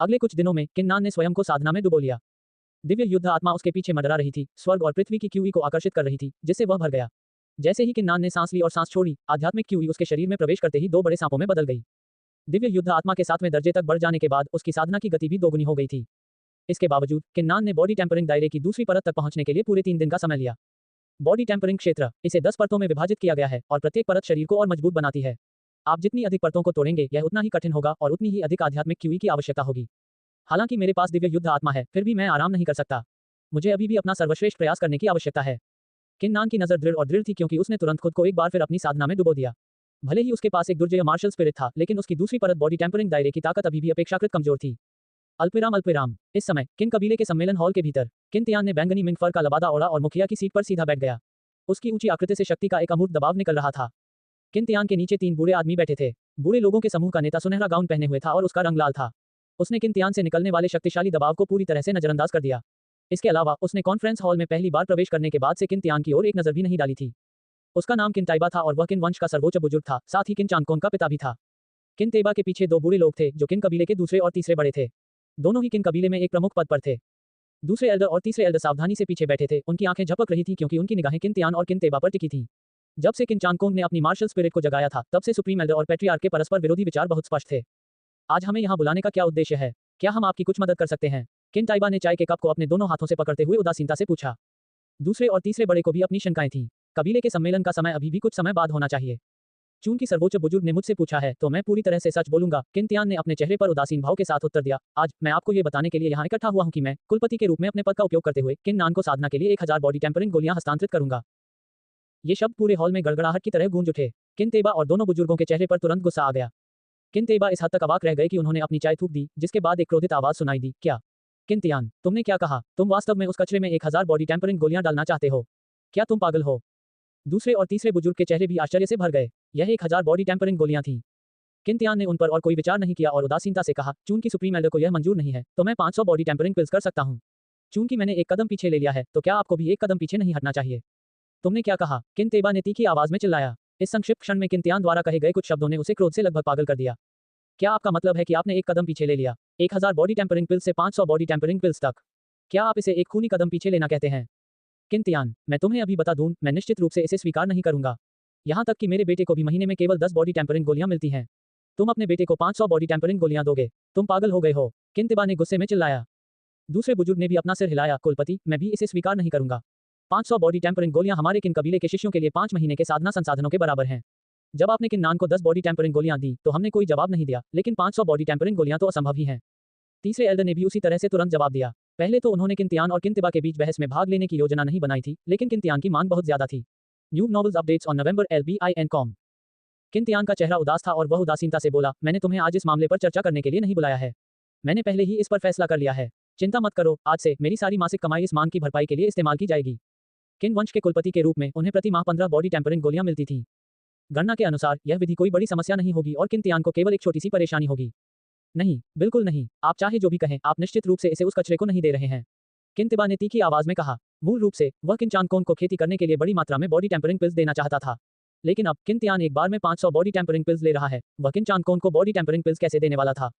अगले कुछ दिनों में किन्नान ने स्वयं को साधना में डुबो लिया। दिव्य युद्ध आत्मा उसके पीछे मंडरा रही थी, स्वर्ग और पृथ्वी की क्यूई को आकर्षित कर रही थी, जिससे वह भर गया। जैसे ही किन्नान ने सांस ली और सांस छोड़ी, आध्यात्मिक क्यूई उसके शरीर में प्रवेश करते ही दो बड़े सांपों में बदल गई। दिव्य युद्ध आत्मा के 7वें दर्जे तक बढ़ जाने के बाद उसकी साधना की गति भी दोगुनी हो गई थी। इसके बावजूद किन्नान ने बॉडी टेम्परिंग दायरे की दूसरी परत तक पहुंचने के लिए पूरे 3 दिन का समय लिया। बॉडी टेम्परिंग क्षेत्र, इसे 10 परतों में विभाजित किया गया है और प्रत्येक परत शरीर को और मजबूत बनाती है। आप जितनी अधिक परतों को तोड़ेंगे, यह उतना ही कठिन होगा और उतनी ही अधिक आध्यात्मिक क्यूई की आवश्यकता होगी। हालांकि मेरे पास दिव्य युद्ध आत्मा है, फिर भी मैं आराम नहीं कर सकता। मुझे अभी भी अपना सर्वश्रेष्ठ प्रयास करने की आवश्यकता है। किन्नान की नजर दृढ़ और दृढ़ थी, क्योंकि उसने तुरंत खुद को एक बार फिर अपनी साधना में डुबो दिया। भले ही उसके पास एक दुर्जय मार्शल स्पिरिट था, लेकिन उसकी दूसरी परत बॉडी टेम्परिंग दायरे की ताकत अभी भी अपेक्षाकृत कमजोर थी। अल्पविराम। इस समय किन कबीले के सम्मेलन हॉल के भीतर किन तियान ने बैंगनी मिंग फर का लबादा ओढ़ा और मुखिया की सीट पर सीधा बैठ गया। उसकी ऊंची आकृति से शक्ति का एक अमूर्त दबाव निकल रहा था। किन तियान के नीचे 3 बूढ़े आदमी बैठे थे। बूढ़े लोगों के समूह का नेता सुनहरा गाउन पहने हुए था और उसका रंग लाल था। उसने किन तियान से निकलने वाले शक्तिशाली दबाव को पूरी तरह से नजरअंदाज कर दिया। इसके अलावा उसने कॉन्फ्रेंस हॉल में पहली बार प्रवेश करने के बाद से किन तियान की ओर एक नजर भी नहीं डाली थी। उसका नाम किन ताइबा था और वह किन वंश का सर्वोच्च बुजुर्ग था, साथ ही किन चांगकोन का पिता भी था। किन तेबा के पीछे 2 बूढ़े लोग थे जो किन कबीले के दूसरे और तीसरे बड़े थे। दोनों ही किन कबीले में एक प्रमुख पद पर थे। दूसरे एल्डर और तीसरे एल्डर सावधानी से पीछे बैठे थे, उनकी आंखें झपक रही थी क्योंकि उनकी निगाहें किन तियान और किन तेबा पर टिकी थी। जब से किन चांगकोंग ने अपनी मार्शल स्पिरिट को जगाया था, तब से सुप्रीम एल्डर और पैट्रियार्क के परस्पर विरोधी विचार बहुत स्पष्ट थे। आज हमें यहाँ बुलाने का क्या उद्देश्य है? क्या हम आपकी कुछ मदद कर सकते हैं? किन ताइबा ने चाय के कप को अपने दोनों हाथों से पकड़ते हुए उदासीनता से पूछा। दूसरे और तीसरे बड़े को भी अपनी शंकाएं थीं। कबीले के सम्मेलन का समय अभी भी कुछ समय बाद होना चाहिए। चून की सर्वोच्च बुजुर्ग ने मुझसे पूछा है, तो मैं पूरी तरह से सच बोलूंगा। किन तियान ने अपने चेहरे पर उदासीन भाव के साथ उत्तर दिया। आज मैं आपको ये बताने के लिए यहाँ इकट्ठा हुआ हूँ कि मैं कुलपति के रूप में अपने पद का उपयोग करते हुए किन नान को साधना के लिए 1000 बॉडी टेम्परिंग गोलियां हस्तांतरित करूंगा। ये शब्द पूरे हॉल में गड़गड़ाहट की तरह गूंज उठे। किन तेबा और दोनों बुजुर्गों के चेहरे पर तुरंत गुस्सा आ गया। किन तेबा इस हद तक अवाक रह गए कि उन्होंने अपनी चाय थूक दी, जिसके बाद एक क्रोधित आवाज सुनाई दी। क्या? किन तियान, तुमने क्या कहा? तुम वास्तव में उस कचरे में 1000 बॉडी टेम्परिंग गोलियां डालना चाहते हो? क्या तुम पागल हो? दूसरे और तीसरे बुजुर्ग के चेहरे भी आश्चर्य से भर गए। यह 1000 बॉडी टेम्परिंग गोलियां थीं। किन तियान ने उन पर और कोई विचार नहीं किया और उदासीनता से कहा, चूंकि सुप्रीम एल्डर को यह मंजूर नहीं है, तो मैं 500 बॉडी टेम्परिंग पिल्स कर सकता हूं। चूंकि मैंने एक कदम पीछे ले लिया है, तो क्या आपको भी एक कदम पीछे नहीं हटना चाहिए? तुमने क्या कहा? किन तेबा ने तीखी आवाज में चिल्लाया। इस संक्षिप्त क्षण में किन तियान द्वारा कहे गए कुछ शब्दों ने उसे क्रोध से लगभग पागल कर दिया। क्या आपका मतलब है कि आपने एक कदम पीछे ले लिया? 1000 बॉडी टेम्परिंग पिल्स से 500 बॉडी टेम्परिंग पिल्स तक? क्या आप इसे एक खूनी कदम पीछे लेना कहते हैं? किन तियान, मैं तुम्हें अभी बता दूं, मैं निश्चित रूप से इसे स्वीकार नहीं करूंगा। यहाँ तक कि मेरे बेटे को भी महीने में केवल 10 बॉडी टेम्परिंग गोलियां मिलती हैं। तुम अपने बेटे को 500 बॉडी टेम्परिंग गोलियां दोगे? तुम पागल हो गए हो? किन तिबा ने गुस्से में चिल्लाया। दूसरे बुजुर्ग ने भी अपना सिर हिलाया। कुलपति, मैं भी इसे स्वीकार नहीं करूंगा। 500 बॉडी टेम्परिंग गोलियां हमारे किन कबीले के शिष्यों के लिए 5 महीने के साधना संसाधनों के बराबर हैं। जब आपने किन नान को 10 बॉडी टेम्परिंग गोलियां दी, तो हमने कोई जवाब नहीं दिया, लेकिन 500 बॉडी टेम्परिंग गोलियां तो असंभव ही हैं। तीसरे एल्डर ने भी उसी तरह से तुरंत जवाब दिया। पहले तो उन्होंने किन तियान और किन तिबा के बीच बहस में भाग लेने की योजना नहीं बनाई थी, लेकिन किन तियान की मांग बहुत ज्यादा थी। New novels updates on November LBIN.com। किन तियान का चेहरा उदास था और वह उदासीनता से बोला, मैंने तुम्हें आज इस मामले पर चर्चा करने के लिए नहीं बुलाया है। मैंने पहले ही इस पर फैसला कर लिया है। चिंता मत करो, आज से मेरी सारी मासिक कमाई इस मांग की भरपाई के लिए इस्तेमाल की जाएगी। किन वंश के कुलपति के रूप में उन्हें प्रति माह 15 बॉडी टेम्परिंग गोलियां मिलती थीं। गणना के अनुसार यह विधि कोई बड़ी समस्या नहीं होगी और किन तियान को केवल एक छोटी सी परेशानी होगी। नहीं, बिल्कुल नहीं, आप चाहे जो भी कहें, आप निश्चित रूप से इसे उस कचरे को नहीं दे रहे हैं। किन तिबा ने तीखी आवाज में कहा। मूल रूप से वह किन चांगकोन को खेती करने के लिए बड़ी मात्रा में बॉडी टेम्परिंग पिल्स देना चाहता था, लेकिन अब किन तियान एक बार में 500 बॉडी टेम्परिंग पिल्स ले रहा है। वह किन चांगकोन को बॉडी टेम्परिंग पिल्स कैसे देने वाला था?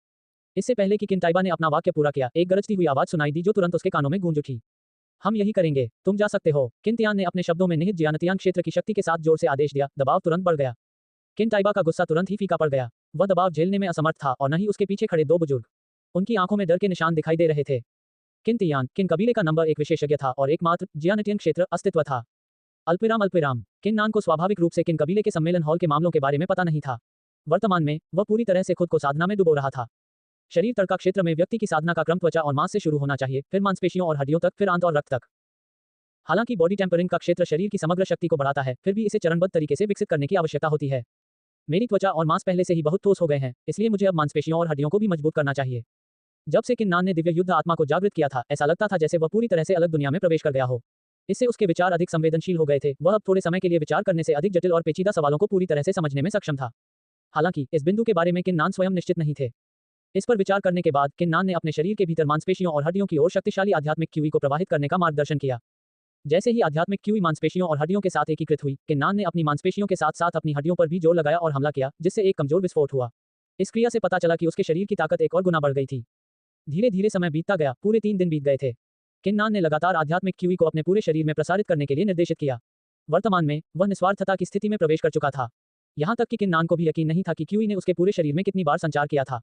इससे पहले कि किन ताइबा ने अपना वाक्य पूरा किया, एक गरजती हुई आवाज सुनाई दी जो तुरंत उसके कानों में गूंज उठी। हम यही करेंगे, तुम जा सकते हो। किन तियान ने अपने शब्दों में निहित जियानतियांग क्षेत्र की शक्ति के साथ जोर से आदेश दिया। दबाव तुरंत बढ़ गया। किन ताइबा का गुस्सा तुरंत ही फीका पड़ गया। वह दबाव झेलने में असमर्थ था और न ही उसके पीछे खड़े 2 बुजुर्ग। उनकी आंखों में डर के निशान दिखाई दे रहे थे। किन तियान किन कबीले का नंबर 1 विशेषज्ञ था और एकमात्र जियानतियांग क्षेत्र अस्तित्व था। अल्पविराम। किन नान को स्वाभाविक रूप से किन कबीले के सम्मेलन हॉल के मामलों के बारे में पता नहीं था। वर्तमान में वह पूरी तरह से खुद को साधना में डुबो रहा था। शरीर तड़का क्षेत्र में व्यक्ति की साधना का क्रम त्वचा और मांस से शुरू होना चाहिए, फिर मांसपेशियों और हड्डियों तक, फिर आंत और रक्त तक। हालांकि बॉडी टेम्परिंग का क्षेत्र शरीर की समग्र शक्ति को बढ़ाता है, फिर भी इसे चरणबद्ध तरीके से विकसित करने की आवश्यकता होती है। मेरी त्वचा और मांस पहले से ही बहुत ठोस हो गए हैं, इसलिए मुझे अब मांसपेशियों और हड्डियों को भी मजबूत करना चाहिए। जब से किन नान ने दिव्य युद्ध आत्मा को जागृत किया था, ऐसा लगता था जैसे वह पूरी तरह से अलग दुनिया में प्रवेश कर गया हो। इससे उसके विचार अधिक संवेदनशील हो गए थे। वह अब थोड़े समय के लिए विचार करने से अधिक जटिल और पेचीदा सवालों को पूरी तरह से समझने में सक्षम था। हालांकि इस बिंदु के बारे में किन नान स्वयं निश्चित नहीं थे। इस पर विचार करने के बाद किन नान ने अपने शरीर के भीतर मांसपेशियों और हड्डियों की ओर शक्तिशाली आध्यात्मिक क्यूई को प्रवाहित करने का मार्गदर्शन किया। जैसे ही आध्यात्मिक क्यूई मांसपेशियों और हड्डियों के साथ एकीकृत हुई, किन नान ने अपनी मांसपेशियों के साथ साथ अपनी हड्डियों पर भी जोर लगाया और हमला किया, जिससे एक कमजोर विस्फोट हुआ। इस क्रिया से पता चला कि उसके शरीर की ताकत एक और गुना बढ़ गई थी। धीरे धीरे समय बीतता गया, पूरे 3 दिन बीत गए थे। किन्नान ने लगातार आध्यात्मिक क्यूई को अपने पूरे शरीर में प्रसारित करने के लिए निर्देशित किया। वर्तमान में वह निस्वार्थता की स्थिति में प्रवेश कर चुका था। यहाँ तक कि किन्नान को भी यकीन नहीं था कि क्यूई ने उसके पूरे शरीर में कितनी बार संचार किया था।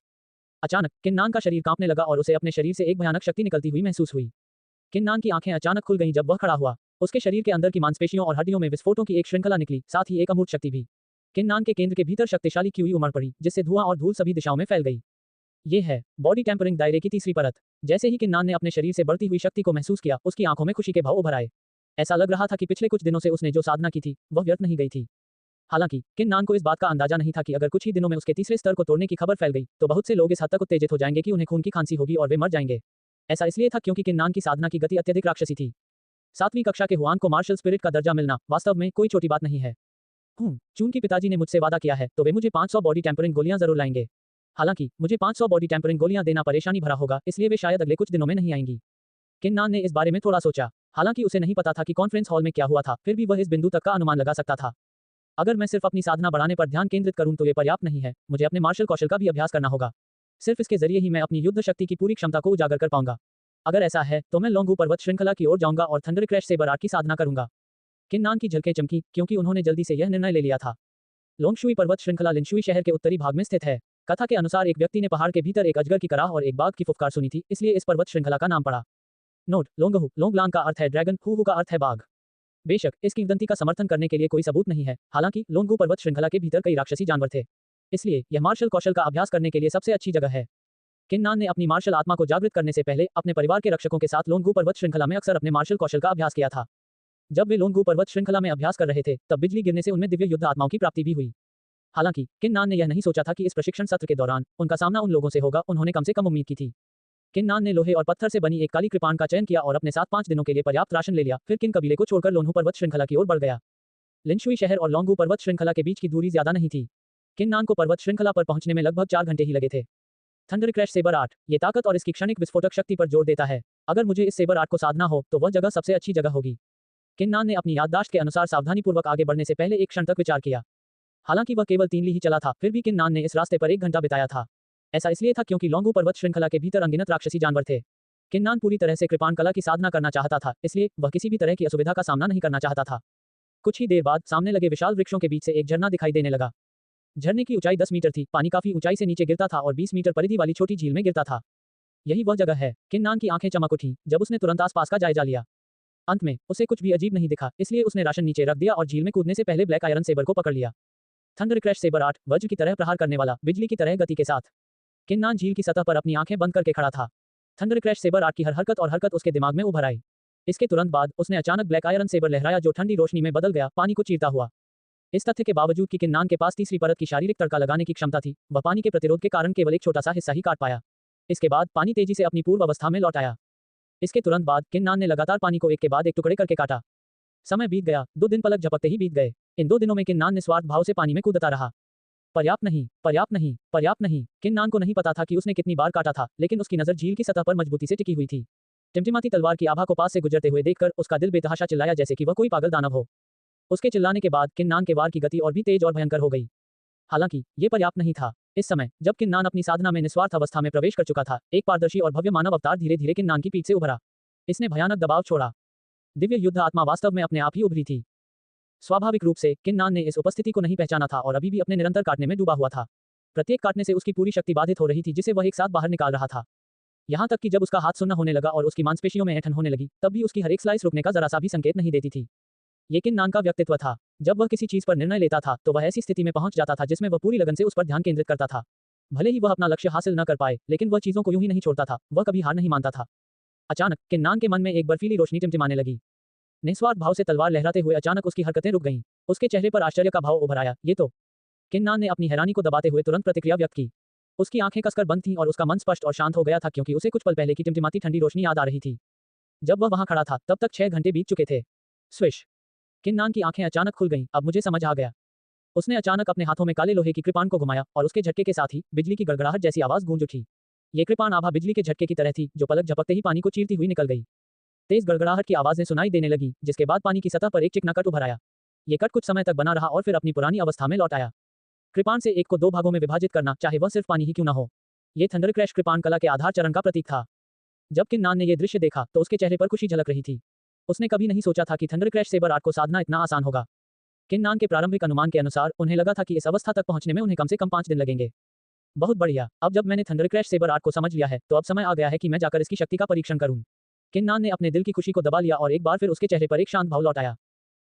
अचानक किन्नान का शरीर कांपने लगा और उसे अपने शरीर से एक भयानक शक्ति निकलती हुई महसूस हुई। किन्नान की आंखें अचानक खुल गईं जब वह खड़ा हुआ। उसके शरीर के अंदर की मांसपेशियों और हड्डियों में विस्फोटों की एक श्रृंखला निकली, साथ ही एक अमूर्त शक्ति भी। किन्नान के केंद्र के भीतर शक्तिशाली क्यूई उमड़ पड़ी, जिससे धुआं और धूल सभी दिशाओं में फैल गई। ये है बॉडी टेम्परिंग दायरे की तीसरी परत। जैसे ही किन्नान ने अपने शरीर से बढ़ती हुई शक्ति को महसूस किया, उसकी आंखों में खुशी के भाव उभर आए। ऐसा लग रहा था कि पिछले कुछ दिनों से उसने जो साधना की थी, वह व्यर्थ नहीं गई थी। हालांकि किन्नान को इस बात का अंदाजा नहीं था कि अगर कुछ ही दिनों में उसके तीसरे स्तर को तोड़ने की खबर फैल गई, तो बहुत से लोग इस हद तक उत्तेजित हो जाएंगे कि उन्हें खून की खांसी होगी और वे मर जाएंगे। ऐसा इसलिए था क्योंकि किन्नान की साधना की गति अत्यधिक राक्षसी थी। 7वीं कक्षा के हुआन को मार्शल स्पिरिट का दर्जा मिलना वास्तव में कोई छोटी बात नहीं है। चून की पिताजी ने मुझसे वादा किया है, तो वे मुझे 500 बॉडी टेम्परिंग गोलियां जरूर लाएंगे। हालांकि मुझे 500 बॉडी टेम्परिंग गोलियां देना परेशानी भरा होगा, इसलिए वे शायद अगले कुछ दिनों में नहीं आएंगी। किन्नान ने इस बारे में थोड़ा सोचा। हालांकि उसे नहीं पता था कि कॉन्फ्रेंस हॉल में क्या हुआ था, फिर भी वह इस बिंदु तक का अनुमान लगा सकता था। अगर मैं सिर्फ अपनी साधना बढ़ाने पर ध्यान केंद्रित करूं तो ये पर्याप्त नहीं है, मुझे अपने मार्शल कौशल का भी अभ्यास करना होगा। सिर्फ इसके जरिए ही मैं अपनी युद्ध शक्ति की पूरी क्षमता को उजागर कर पाऊंगा। अगर ऐसा है तो मैं लोंगू पर्वत श्रृंखला की ओर जाऊंगा और थंडर क्रैश सेबर आर्ट की साधना करूंगा। किन्नान की झलकें चमकी, क्योंकि उन्होंने जल्दी से यह निर्णय ले लिया था। लोंगशुई पर्वत श्रृंखला लिनशुई शहर के उत्तरी भाग में स्थित है। कथा के अनुसार एक व्यक्ति ने पहाड़ के भीतर एक अजगर की कराह और एक बाघ की फुफकार सुनी थी, इसलिए इस पर्वत श्रृंखला का नाम पड़ा। नोट: लोंगहु लोंगलांग का अर्थ है ड्रैगन, हु का अर्थ है बाघ। बेशक इस किंवदंती का समर्थन करने के लिए कोई सबूत नहीं है, हालांकि लोंगू पर्वत श्रृंखला के भीतर कई राक्षसी जानवर थे, इसलिए यह मार्शल कौशल का अभ्यास करने के लिए सबसे अच्छी जगह है। किन्नान ने अपनी मार्शल आत्मा को जागृत करने से पहले अपने परिवार के रक्षकों के साथ लोंगू पर्वत श्रृंखला में अक्सर अपने मार्शल कौशल का अभ्यास किया था। जब वे लोंगू पर्वत श्रृंखला में अभ्यास कर रहे थे, तब बिजली गिरने से उनमें दिव्य युद्ध आत्माओं की प्राप्ति भी हुई। हालांकि किन्नान ने यह नहीं सोचा था कि इस प्रशिक्षण सत्र के दौरान उनका सामना उन लोगों से होगा, उन्होंने कम से कम उम्मीद की थी। किन्नान ने लोहे और पत्थर से बनी एक काली कृपाण का चयन किया और अपने साथ 5 दिनों के लिए पर्याप्त राशन ले लिया, फिर किन कबीले को छोड़कर लोंगू पर्वत श्रृंखला की ओर बढ़ गया। लिनशुई शहर और लोंगू पर्वत श्रृंखला के बीच की दूरी ज्यादा नहीं थी। किन्नान को पर्वत श्रृंखला पर पहुंचने में लगभग 4 घंटे ही लगे थे। थंडर क्रैश सेबर आर्ट, ये ताकत और इसकी क्षणिक विस्फोटक शक्ति पर जोर देता है। अगर मुझे इस सेबर आर्ट को साधना हो तो वह जगह सबसे अच्छी जगह होगी। किन्नान ने अपनी याददाश्त के अनुसार सावधानीपूर्वक आगे बढ़ने से पहले एक क्षण तक विचार किया। हालांकि वह केवल 3 ली ही चला था, फिर भी किन्नान ने इस रास्ते पर 1 घंटा बिताया था। ऐसा इसलिए था क्योंकि लोंगू पर्वत श्रृंखला के भीतर अनगिनत राक्षसी जानवर थे। किन्नान पूरी तरह से कृपाण कला की साधना करना चाहता था, इसलिए वह किसी भी तरह की असुविधा का सामना नहीं करना चाहता था। कुछ ही देर बाद सामने लगे विशाल वृक्षों के बीच से एक झरना दिखाई देने लगा। झरने की ऊंचाई 10 मीटर थी, पानी काफी ऊंचाई से नीचे गिरता था और 20 मीटर परिधि वाली छोटी झील में गिरता था। यही वह जगह है। किन्नान की आंखें चमक उठी जब उसने तुरंत आसपास का जायजा लिया। अंत में उसे कुछ भी अजीब नहीं दिखा, इसलिए उसने राशन नीचे रख दिया और झील में कूदने से पहले ब्लैक आयरन सेबर को पकड़ लिया। थंडर क्रैश सेबर आर्ट, वज्र की तरह प्रहार करने वाला, बिजली की तरह गति के साथ। किन्नान झील की सतह पर अपनी आंखें बंद करके खड़ा था। थंडर क्रैश सेबर आर्ट की हर हरकत और हरकत उसके दिमाग में उभर आई। इसके तुरंत बाद उसने अचानक ब्लैक आयरन सेबर लहराया जो ठंडी रोशनी में बदल गया, पानी को चीरता हुआ। इस तथ्य के बावजूद कि किन्नान के पास तीसरी परत की शारीरिक तड़का लगाने की क्षमता थी, वह पानी के प्रतिरोध के कारण केवल एक छोटा सा हिस्सा ही काट पाया। इसके बाद पानी तेजी से अपनी पूर्व अवस्था में लौट आया। इसके तुरंत बाद किन्नान ने लगातार पानी को एक के बाद एक टुकड़े करके काटा। समय बीत गया, 2 दिन पलक झपकते ही बीत गए। इन 2 दिनों में किन्नान निस्वार्थ भाव से पानी में कूदता रहा। पर्याप्त नहीं, पर्याप्त नहीं, पर्याप्त नहीं। किन्नान को नहीं पता था कि उसने कितनी बार काटा था, लेकिन उसकी नजर झील की सतह पर मजबूती से टिकी हुई थी। टिमटिमाती तलवार की आभा को पास से गुजरते हुए देखकर उसका दिल बेतहाशा चिल्लाया, जैसे कि वह कोई पागल दानव हो। उसके चिल्लाने के बाद किन्नान के वार की गति और भी तेज और भयंकर हो गई। हालांकि ये पर्याप्त नहीं था। इस समय जब किन्नान अपनी साधना में निस्वार्थ अवस्था में प्रवेश कर चुका था, एक पारदर्शी और भव्य मानव अवतार धीरे धीरे किन्नान की पीठ से उभरा। इसने भयानक दबाव छोड़ा। दिव्य युद्ध आत्मा वास्तव में अपने आप ही उभरी थी। स्वाभाविक रूप से किन्नान ने इस उपस्थिति को नहीं पहचाना था और अभी भी अपने निरंतर काटने में डूबा हुआ था। प्रत्येक काटने से उसकी पूरी शक्ति बाधित हो रही थी, जिसे वह एक साथ बाहर निकाल रहा था। यहाँ तक कि जब उसका हाथ सुन्न होने लगा और उसकी मांसपेशियों में ऐंठन होने लगी, तब भी उसकी हर एक स्लाइस रुकने का जरा सा भी संकेत नहीं देती थी। ये किन्नान का व्यक्तित्व था। जब वह किसी चीज पर निर्णय लेता था तो वह ऐसी स्थिति में पहुंच जाता था जिसमें वह पूरी लगन से उस पर ध्यान केंद्रित करता था। भले ही वह अपना लक्ष्य हासिल न कर पाए, लेकिन वह चीजों को यूं ही नहीं छोड़ता था, वह कभी हार नहीं मानता था। अचानक किन्नान के मन में एक बर्फीली रोशनी टिमटिमाने लगी। निस्वार्थ भाव से तलवार लहराते हुए अचानक उसकी हरकतें रुक गईं। उसके चेहरे पर आश्चर्य का भाव उभर आया। ये तो। किन्नान ने अपनी हैरानी को दबाते हुए तुरंत प्रतिक्रिया व्यक्त की। उसकी आंखें कसकर बंद थीं और उसका मन स्पष्ट और शांत हो गया था, क्योंकि उसे कुछ पल पहले की टिमटिमाती ठंडी रोशनी याद आ रही थी। जब वह वहां खड़ा था तब तक 6 घंटे बीत चुके थे। स्विश! किन्नान की आंखें अचानक खुल गईं। अब मुझे समझ आ गया। उसने अचानक अपने हाथों में काले लोहे की कृपाण को घुमाया और उसके झटके के साथ ही बिजली की गड़गड़ाहट जैसी आवाज गूंज उठी। ये कृपाण आभा बिजली के झटके की तरह थी, जो पलक झपकते ही पानी को चीरती हुई निकल गई। तेज गड़गड़ाहट की आवाजें सुनाई देने लगी, जिसके बाद पानी की सतह पर एक चिकना कट उभर आया। ये कट कुछ समय तक बना रहा और फिर अपनी पुरानी अवस्था में लौट आया। कृपाण से एक को 2 भागों में विभाजित करना, चाहे वह सिर्फ पानी ही क्यों न हो। ये थंडर क्रैश कृपाण कला के आधार चरण का प्रतीक था। जब किन्नान ने यह दृश्य देखा तो उसके चेहरे पर खुशी झलक रही थी। उसने कभी नहीं सोचा था कि थंडर क्रैश सेबर आर्ट को साधना इतना आसान होगा। किन्नान के प्रारंभिक अनुमान के अनुसार उन्हें लगा था कि इस अवस्था तक पहुंचने में उन्हें कम से कम 5 दिन लगेंगे। बहुत बढ़िया, अब जब मैंने थंडर क्रैश सेबर आर्ट को समझ लिया है तो अब समय आ गया है कि मैं जाकर इसकी शक्ति का परीक्षण करूं। किन्नान ने अपने दिल की खुशी को दबा लिया और एक बार फिर उसके चेहरे पर एक शांत भाव लौट आया।